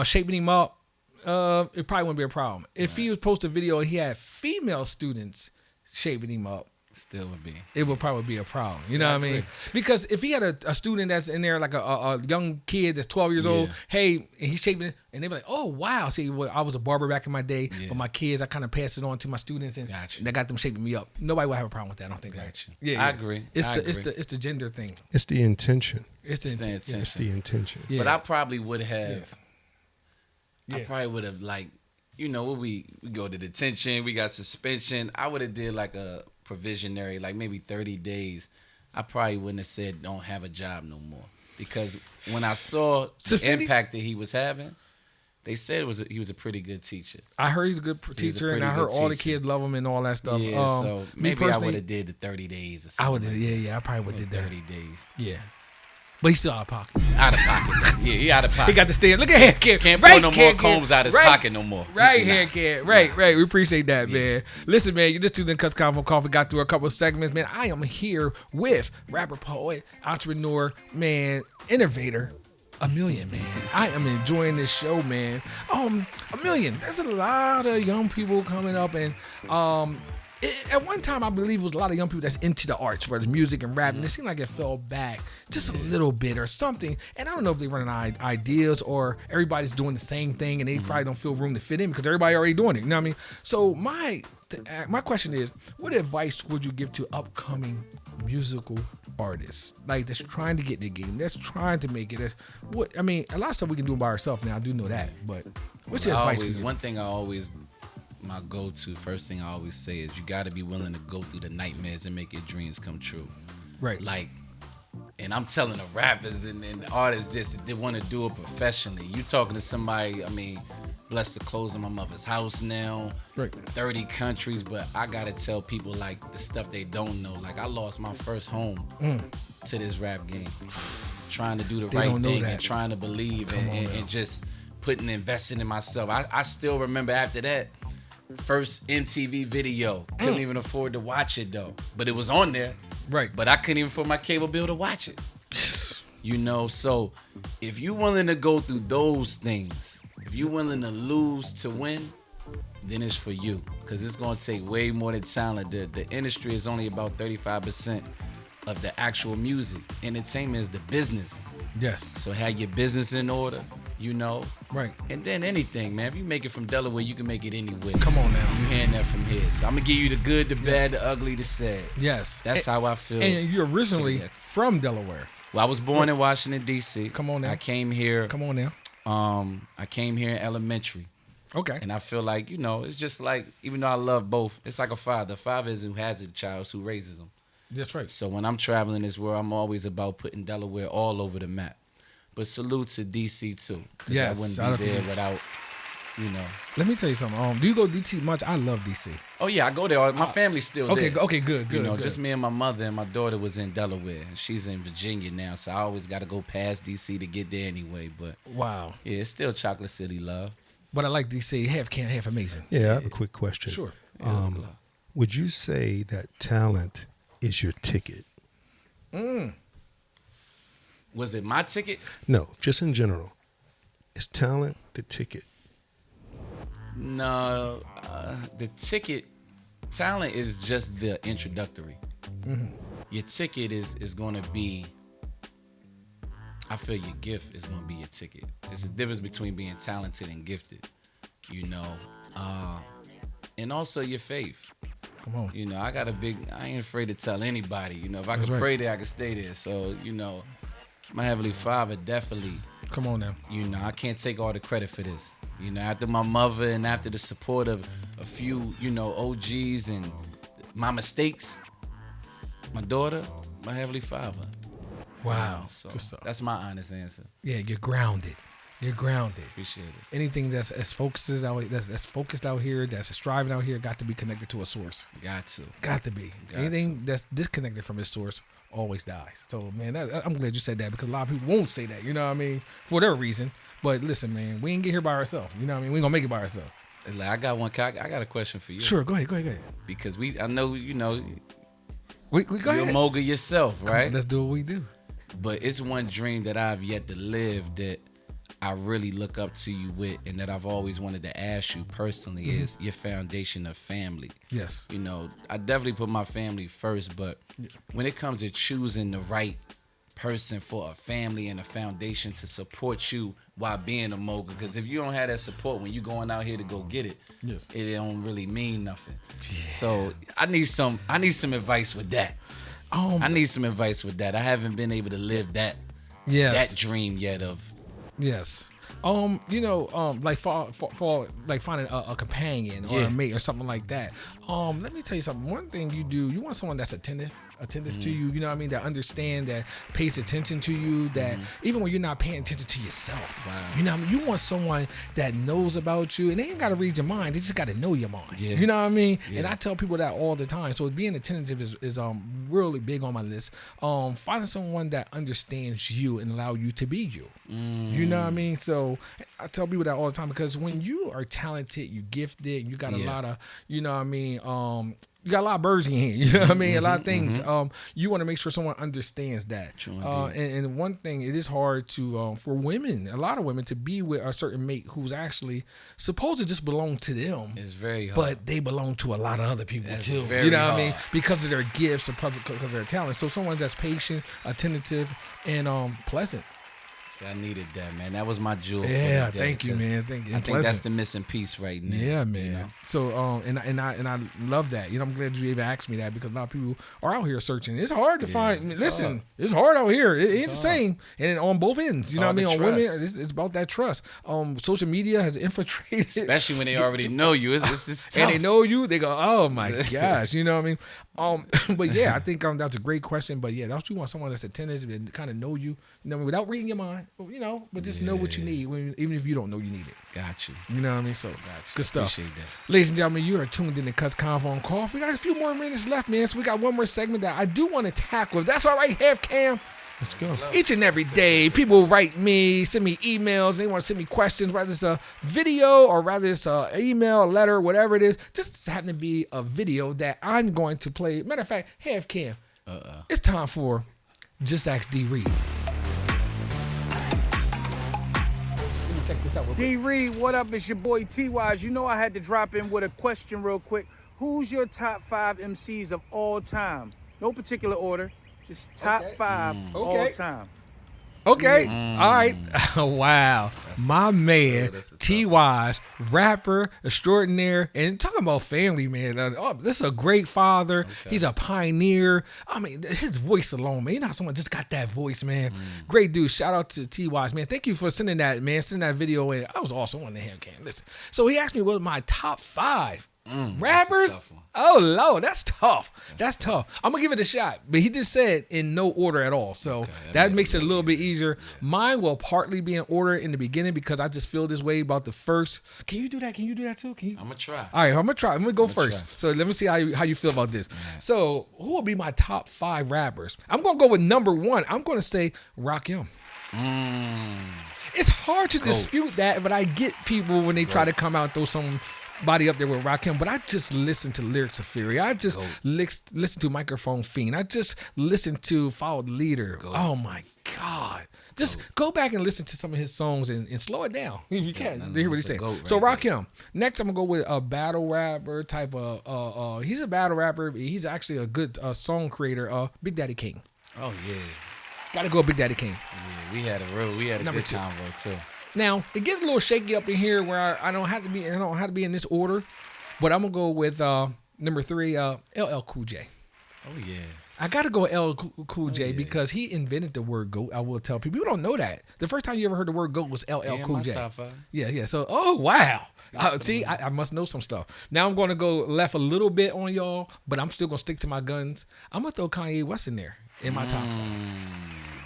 shaping him up, it probably wouldn't be a problem. If he was posting a video and he had female students shaping him up, Still would be. It would probably be a problem. You know what I mean? Because if he had a student that's in there, like a young kid that's 12 years old, hey, and he's shaping it, and they be like, oh, wow. See, well, I was a barber back in my day, but my kids, I kind of passed it on to my students, and I got them shaping me up. Nobody would have a problem with that, I don't think. Yeah, I agree. It's the gender thing. It's the intention. It's the intention. It's the intention. Yeah. But I probably would have, like, you know, we go to detention, we got suspension. I would have did like a provisionary, like maybe 30 days. I probably wouldn't have said don't have a job no more. Because when I saw the impact that he was having, they said he was a pretty good teacher. I heard he's a good teacher, and I heard all the kids love him and all that stuff. Yeah, so maybe I would have did the 30 days or something. I would have, I probably would have did 30 days. Yeah. But he's still out of pocket. Out of pocket. Yeah, he out of pocket. He got to stand. Look at hair kid. Can't pull no more combs out his pocket no more. Right, hair kid. Right. We appreciate that, man. Listen, man, you just tuned in Cutsconvocoffee. Got through a couple of segments, man. I am here with rapper, poet, entrepreneur, man, innovator, AMILLION, man. I am enjoying this show, man. AMILLION, there's a lot of young people coming up, and at one time, I believe it was a lot of young people that's into the arts, whether it's music and rap, and it seemed like it fell back just a little bit or something. And I don't know if they run ideas or everybody's doing the same thing, and they probably don't feel room to fit in because everybody already doing it. You know what I mean? So my question is, what advice would you give to upcoming musical artists, like that's trying to get in the game, that's trying to make it? A lot of stuff we can do by ourselves now. I do know that, but what's your advice? One thing I always. My go-to, first thing I always say is you got to be willing to go through the nightmares and make your dreams come true. Right. Like, and I'm telling the rappers and artists this, they want to do it professionally. You talking to somebody, blessed to close in my mother's house now, right. 30 countries, but I got to tell people like the stuff they don't know. Like I lost my first home to this rap game. Trying to do the right thing and trying to believe and just investing in myself. I still remember after that, first MTV video. Couldn't even afford to watch it though. But it was on there. Right. But I couldn't even afford my cable bill to watch it. You know, so if you're willing to go through those things, if you're willing to lose to win, then it's for you. Because it's going to take way more than talent. The industry is only about 35% of the actual music. Entertainment is the business. Yes. So have your business in order. You know, right? And then anything, man. If you make it from Delaware, you can make it anywhere. Come on now, you hearing that from here. So I'm gonna give you the good, the bad, the ugly, the sad. Yes, that's how I feel. And you're originally from Delaware. Well, I was born in Washington D.C. Come on now. I came here. Come on now. I came here in elementary. Okay. And I feel like it's just like even though I love both, it's like a father. A father is who has a child, who raises them. That's right. So when I'm traveling this world, I'm always about putting Delaware all over the map. But salute to DC too. Yes, I wouldn't be there without, Let me tell you something. Do you go to DC much? I love DC. Oh yeah, I go there. My family's still there. Okay, good. Good. Just me and my mother and my daughter was in Delaware. She's in Virginia now, so I always got to go past DC to get there anyway. But wow, yeah, it's still Chocolate City love. But I like DC. Half amazing. Yeah, I have a quick question. Sure. Would you say that talent is your ticket? Was it my ticket? No, just in general. Is talent the ticket? No, the ticket, talent is just the introductory. Mm-hmm. Your ticket is going to be, I feel your gift is going to be your ticket. There's a difference between being talented and gifted, and also your faith. Come on. I ain't afraid to tell anybody, if I can pray there, I can stay there. So, my Heavenly Father definitely. Come on now. I can't take all the credit for this. After my mother and after the support of a few, OGs and my mistakes, my daughter, my Heavenly Father. Wow. So that's my honest answer. Yeah, you're grounded. Appreciate it. Anything that's focused out here, that's striving out here, got to be connected to a source. Got to be. Anything that's disconnected from its source always dies. So, man, I'm glad you said that because a lot of people won't say that, for whatever reason. But listen, man, we ain't get here by ourselves. We ain't gonna make it by ourselves. I got a question for you. Sure, go ahead. Because I know, we go you're ahead. a mogul yourself, right? Let's do what we do. But it's one dream that I've yet to live that I really look up to you with, and that I've always wanted to ask you personally, is your foundation of family. Yes. You know, I definitely put my family first, but when it comes to choosing the right person for a family and a foundation to support you while being a mogul, because if you don't have that support when you going out here to go get it, it don't really mean nothing. Yeah. So I need some advice with that. I need some advice with that. I haven't been able to live that dream yet of. Yes. Like for like finding a companion or a mate or something like that. Let me tell you something. One thing you want someone that's attentive to you, you know what I mean, that understand, that pays attention to you, that even when you're not paying attention to yourself, you know what I mean, you want someone that knows about you, and they ain't got to read your mind, they just got to know your mind, you know what I mean, and I tell people that all the time. So being attentive is really big on my list. Finding someone that understands you and allow you to be you, you know what I mean. So I tell people that all the time, because when you are talented, you gifted, you got a lot of, you know what I mean, you got a lot of birds in your hand, you know what I mean? A lot of things. You want to make sure someone understands that. And one thing, it is hard to for women, a lot of women, to be with a certain mate who's actually supposed to just belong to them. It's very hard. But they belong to a lot of other people too. You know what I mean? Because of their gifts, because of their talents. So someone that's patient, attentive, and pleasant. I needed that, man. That was my jewel. Yeah, for the day, thank you, man. Thank you. I think that's the missing piece right now. Yeah, man. You know? So, and I love that. You know, I'm glad you even asked me that, because a lot of people are out here searching. It's hard to find. I mean, listen, it's hard out here. It's the same, and on both ends. You know what I mean? On women, it's about that trust. Social media has infiltrated, especially when they already know you. It's just tough. And they know you. They go, oh my gosh, you know what I mean? But yeah, I think that's a great question. But yeah, that's what you want, someone that's attentive and kind of know you, you know, without reading your mind, you know, but just know what you need, even if you don't know you need it. Got you. You know what I mean? So good stuff. Appreciate that. Ladies and gentlemen, you are tuned in to Cutsconvocoffee. We got a few more minutes left, man. So we got one more segment that I do want to tackle. If that's all right, HalfCam. Let's go. Each and every day, people write me, send me emails. They want to send me questions, whether it's a video or whether it's an email, a letter, whatever it is. Just happen to be a video that I'm going to play. Matter of fact, HalfCam, it's time for Just Ask D.reed. Check this out real quick. D.reed, what up? It's your boy T-Wise. You know I had to drop in with a question real quick. Who's your top 5 MCs of all time? No particular order. Just top 5 all time. Okay. All right. Wow. My man, T-Wise, rapper extraordinaire, and talking about family, man. This is a great father. He's a pioneer. I mean, his voice alone, man. You know how someone just got that voice, man. Great dude. Shout out to T-Wise, man. Thank you for sending that, man. Sending that video in. I was awesome on the HalfCam. Listen. So he asked me what my top 5 rappers. Oh Lord, that's tough. That's tough. I'm gonna give it a shot, but he just said in no order at all, so that makes it a little bit easier. Mine will partly be in order in the beginning because I just feel this way about the first. Can you do that? Can you do that too? Can you? I'm gonna try. All right, I'm gonna try. I'm gonna go first. So let me see how you feel about this. So who will be my top 5 rappers? I'm gonna go with number 1. I'm gonna say Rakim. It's hard to dispute that, but I get people when they try to come out and throw somebody up there with Rakim, but I just listen to Lyrics of Fury. I just listen to Microphone Fiend. I just listen to Follow the Leader. Oh my God. Just go back and listen to some of his songs and slow it down if you can. To hear what he's saying. So Rakim. Next, I'm gonna go with a battle rapper type of. He's a battle rapper. He's actually a good song creator. Big Daddy Kane. Oh yeah. Gotta go Big Daddy Kane. Yeah, we had a good convo too. Now it gets a little shaky up in here where I don't have to be. I don't have to be in this order, but I'm gonna go with number 3, LL Cool J. Oh yeah. I gotta go LL Cool J because he invented the word GOAT. I will tell people don't know that. The first time you ever heard the word GOAT was LL Cool J. Yeah. So wow. See, I must know some stuff. Now I'm gonna go left a little bit on y'all, but I'm still gonna stick to my guns. I'm gonna throw Kanye West in there in my top 5.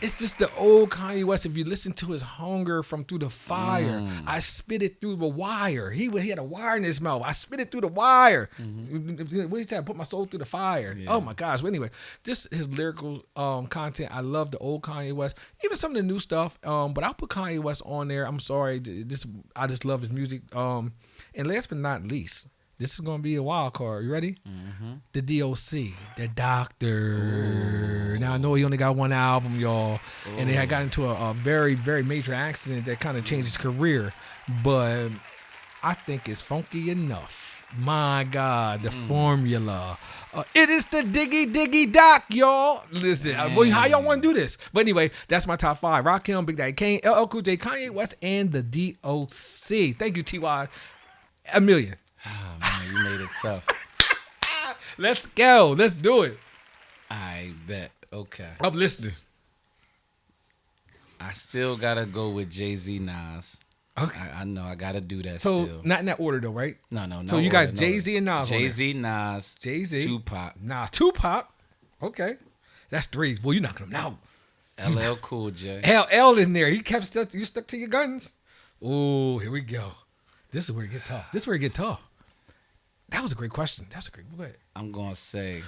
It's just the old Kanye West. If you listen to his hunger from Through the Fire, I spit it through the wire. He had a wire in his mouth. I spit it through the wire. What he said, I put my soul through the fire. Yeah. Oh my gosh. But anyway, just his lyrical content. I love the old Kanye West. Even some of the new stuff. But I'll put Kanye West on there. I'm sorry. I just love his music. And last but not least, This is gonna be a wild card. You ready? The DOC, the Doctor. Ooh. Now I know he only got one album, y'all, and he had got into a very, very major accident that kind of changed his career. But I think it's funky enough. My God, the formula. It is the Diggy Doc, y'all. Listen, how y'all want to do this? But anyway, that's my top 5. Rakim, Big Daddy Kane, LL Cool J, Kanye West, and the DOC. Thank you, T.Y. AMILLION. Oh, man, you made it tough. Let's go. Let's do it. I bet. Okay. I'm listening. I still got to go with Jay-Z, Nas. Okay. I know I gotta do that so, still. Not in that order though, right? No. So you got Jay-Z and Nas. Jay-Z, Nas, Jay-Z, Tupac. Tupac. Okay. That's 3. Well, you're knocking them out. LL Cool J. L in there. He kept stuck. You stuck to your guns. Oh, here we go. This is where it get tough. That was a great question. Go ahead. I'm gonna say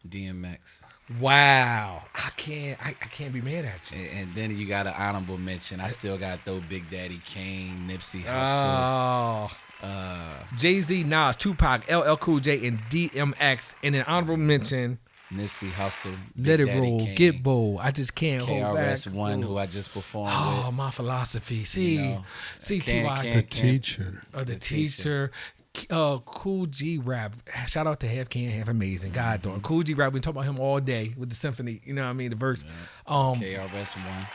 DMX. Wow, I can't be mad at you. And then you got an honorable mention. I still got to throw Big Daddy Kane, Nipsey Hussle. Jay-Z, Nas, Tupac, LL Cool J, and DMX. And an honorable mention, Nipsey Hussle, Let It Roll, Kane, Get Bold. I just can't hold back. KRS-One, who I just performed with. Oh, my philosophy. See, T.Y. The teacher. The teacher. Cool G Rap. Shout out to HalfCam Half Amazin. God darn. Cool G Rap. We talk about him all day with the symphony. You know what I mean? The verse. KRS-One.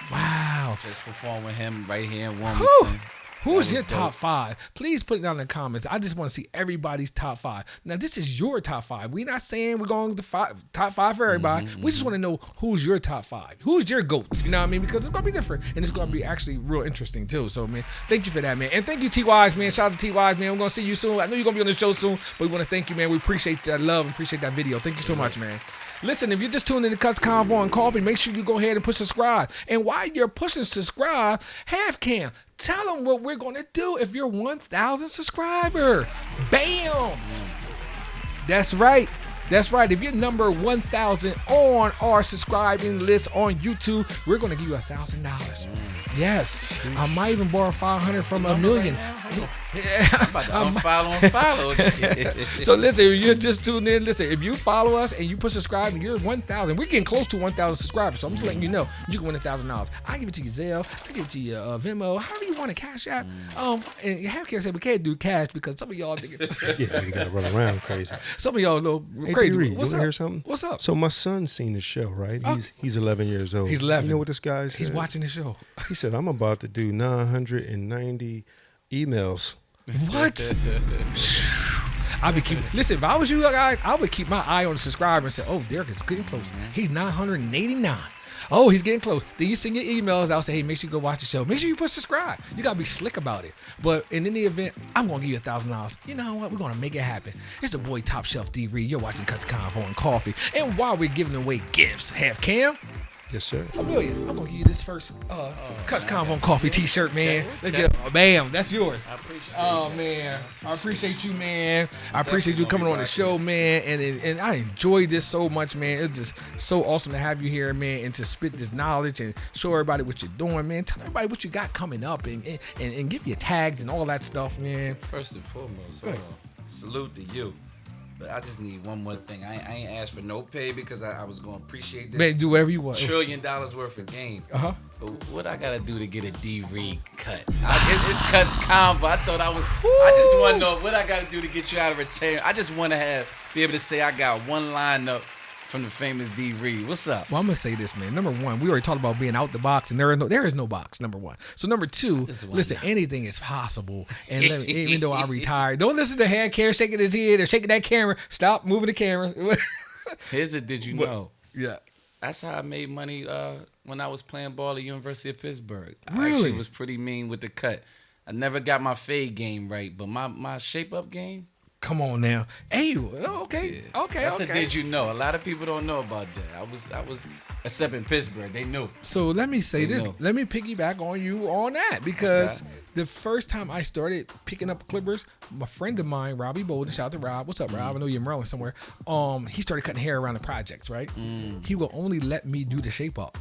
Wow. Just performed with him right here in Wilmington. Who's your top 5? Please put it down in the comments. I just want to see everybody's top 5. Now, this is your top 5. We're not saying we're going to top 5 for everybody. We just want to know who's your top 5. Who's your GOATs? You know what I mean? Because it's going to be different. And it's going to be actually real interesting, too. So, man, thank you for that, man. And thank you, T.Y.'s, man. Shout out to T.Y.'s, man. We're going to see you soon. I know you're going to be on the show soon. But we want to thank you, man. We appreciate that love and appreciate that video. Thank you so much, man. Listen, if you're just tuning in to Cutsconvocoffee, make sure you go ahead and push subscribe. And while you're pushing subscribe, HalfCam, tell them what we're going to do if you're 1,000 subscriber. Bam! That's right. If you're number 1,000 on our subscribing list on YouTube, we're going to give you $1,000. Yes. I might even borrow 500 from AMILLION. I'm about to unfollow. So listen, if you're just tuning in, listen, if you follow us and you push subscribe and you're 1,000, we're getting close to 1,000 subscribers. So I'm just letting you know you can win $1,000. I give it to you Zelle, I give it to you Venmo, however you want to cash out. And HalfCam said we can't do cash because some of y'all think yeah, you gotta run around crazy. Some of y'all know hey, crazy. D.reed, What's you up? Hear something? What's up? So my son's seen the show, right? He's 11 years old. He's 11. You know what this guy said? He's watching the show. He said, I'm about to do 990 emails. What? I would keep. Listen, if I was you guys, I would keep my eye on the subscriber and say, "Oh, Derek is getting close. He's 989. Oh, he's getting close." Then you send your emails. I'll say, "Hey, make sure you go watch the show. Make sure you push subscribe. You gotta be slick about it." But in any event, I'm gonna give you $1,000. You know what? We're gonna make it happen. It's the boy Topshelf D.reed. You're watching Cutsconvocoffee, and while we're giving away gifts, HalfCam. Yes, sir. AMILLION, I'm gonna give you this first Cutsconvocoffee t-shirt, man. Bam, that's yours. I appreciate it. Man, I appreciate you, man. I appreciate you coming on the show, man. And I enjoyed this so much, man. It's just so awesome to have you here, man, and to spit this knowledge and show everybody what you're doing, man. Tell everybody what you got coming up and give you tags and all that stuff, man. First and foremost, salute to you. But I just need one more thing. I ain't asked for no pay because I was going to appreciate this. Man, do whatever you want. $1 trillion worth of game. Uh-huh. But what I got to do to get a D.reed cut? It's Cuts Convo. I just want to know what I got to do to get you out of retirement. I just want to be able to say I got one lineup from the famous D.reed. What's up? Well, I'm going to say this, man. Number one, we already talked about being out the box, and there is no box, number one. So number two, listen, anything is possible. And even though I retired, don't listen to HalfCam shaking his head or shaking that camera. Stop moving the camera. Here's a did you know? Yeah. That's how I made money when I was playing ball at University of Pittsburgh. Really? I actually was pretty mean with the cut. I never got my fade game right, but my shape-up game, come on now. Hey, okay. Yeah. Okay. That's a did you know? A lot of people don't know about that. I was except in Pittsburgh, they knew. So let me say this. Know. Let me piggyback on you on that because the first time I started picking up clippers, my friend of mine, Robbie Bolden, shout out to Rob. What's up, Rob? I know you're in Maryland somewhere. He started cutting hair around the projects, right? He will only let me do the shape up.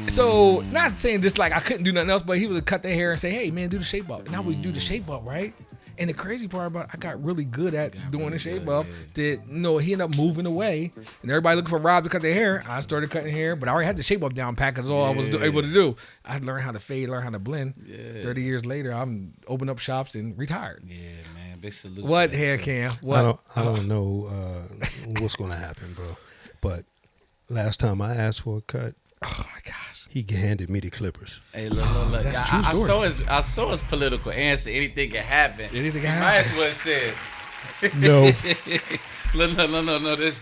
So not saying just like I couldn't do nothing else, but he would cut their hair and say, "Hey man, do the shape up," and I would do the shape up, right? And the crazy part about it, I got really good at doing the shape up. That he ended up moving away, and everybody looking for Rob to cut their hair. I started cutting hair, but I already had the shape up down pat because all I was able to do. I learned how to fade, learn how to blend. 30 years later, I'm opening up shops and retired. Yeah, man. Big salute. What hair cam? What? I don't know what's gonna happen, bro. But last time I asked for a cut, oh my gosh, he handed me the clippers. Hey, look. I saw his political answer. Anything can happen. Anything can happen. That's what it said. No. No. This.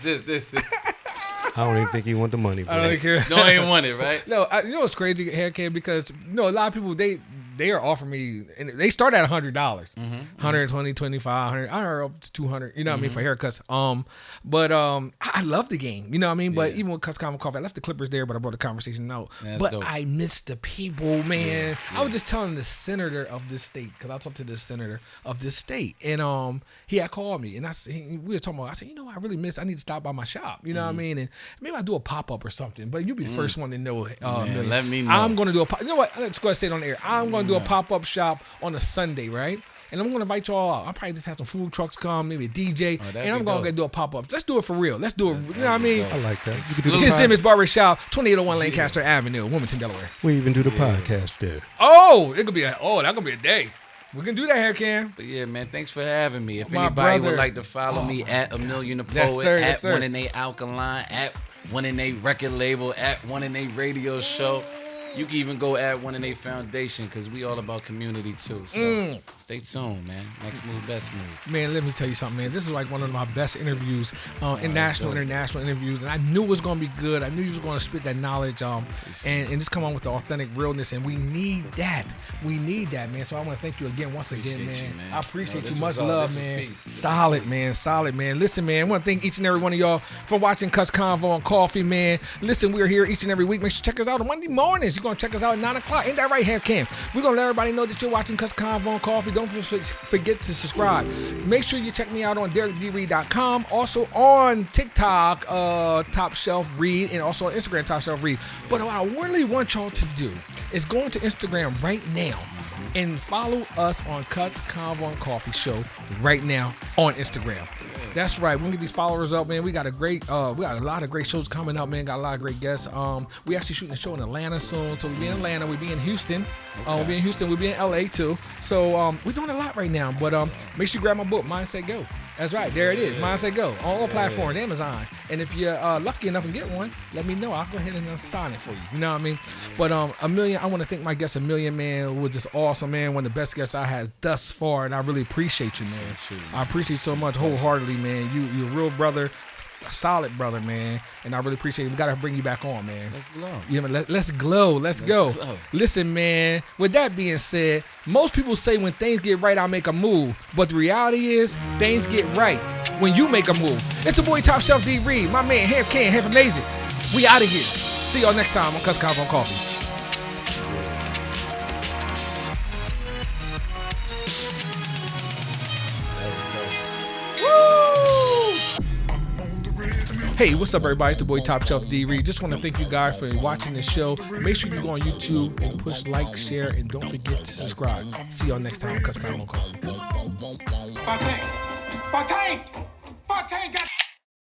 I don't even think he want the money, bro. I don't even care. No, I ain't want it, right? No, you know what's crazy, hair cam, because a lot of people they are offering me, and they start at $100, $120, $25, $100. I heard up to $200. You know what I mean, for haircuts. But I love the game. You know what I mean. But even with Cutsconvocoffee, I left the clippers there, but I brought the conversation out. But dope. I miss the people, man. I was just telling the senator of this state, because I talked to the senator of this state, and he had called me, and we were talking about. I said, I really miss. I need to stop by my shop. You know what I mean, and maybe I'll do a pop up or something. But you'll be the first one to know. Let me know. I'm going to do a pop. You know what? Let's go ahead and say it on the air. I'm going to do a pop-up shop on a Sunday, right? And I'm going to invite y'all out. I'll probably just have some food trucks come, maybe a DJ, and I'm going to do a pop-up. Let's do it for real. Let's do it. You know what I mean? I like that. His Simmons Barbershop, 2801 Lancaster Avenue, Wilmington, Delaware. We even do the podcast there. Oh, that's going to be a day. We can do that, hair cam. But yeah, man, thanks for having me. If anybody would like to follow me at Amelia the Poet, yes, at One in A Alkaline, at One in A record label, at One in A radio show. You can even go at One in A Foundation, because we all about community too. So stay tuned, man. Next move, best move. Man, let me tell you something, man. This is like one of my best interviews, international interviews, and I knew it was going to be good. I knew you was going to spit that knowledge, and just come on with the authentic realness, and we need that. We need that, man. So I want to thank you again, man. I appreciate you. Much love, man. Solid, man. Listen, man, I want to thank each and every one of y'all for watching Cutsconvocoffee, man. Listen, we're here each and every week. Make sure to check us out on Monday mornings. You're going to check us out at 9 o'clock. Ain't that right, hair cam? We're going to let everybody know that you're watching Cutsconvocoffee. Don't forget to subscribe. Make sure you check me out on DerekD.reed.com. Also on TikTok, Topshelf D.reed, and also on Instagram, Topshelf D.reed. But what I really want y'all to do is go into Instagram right now and follow us on Cutsconvocoffee Show right now on Instagram. That's right. We're gonna get these followers up, man. We got a lot of great shows coming up, man. Got a lot of great guests. We actually shooting a show in Atlanta soon. So we'll be in Atlanta, we'll be in Houston. We'll be in Houston, we'll be in LA too. So we're doing a lot right now. But make sure you grab my book, Mindset Go. That's right, there it is. Mindset Go on all platforms, Amazon. And if you're lucky enough to get one, let me know. I'll go ahead and sign it for you. You know what I mean? But Amelia, I want to thank my guest Amelia, man, who was just awesome, man. One of the best guests I had thus far, and I really appreciate you, man. I appreciate you so much wholeheartedly, man. You're a real brother, a solid brother, man, and I really appreciate it. We gotta bring you back on, man. Let's glow. Yeah, let's glow. Let's go. Glow. Listen, man. With that being said, most people say when things get right, I'll make a move. But the reality is, things get right when you make a move. It's the boy Topshelf D.reed, my man, HalfCam Half Amazin. We out of here. See y'all next time on Cutsconvocoffee. Hey, what's up, everybody? It's the boy Topshelf D.reed. Just want to thank you guys for watching this show. Make sure you go on YouTube and push like, share, and don't forget to subscribe. See y'all next time on Cutsconvocoffee. Fontaine!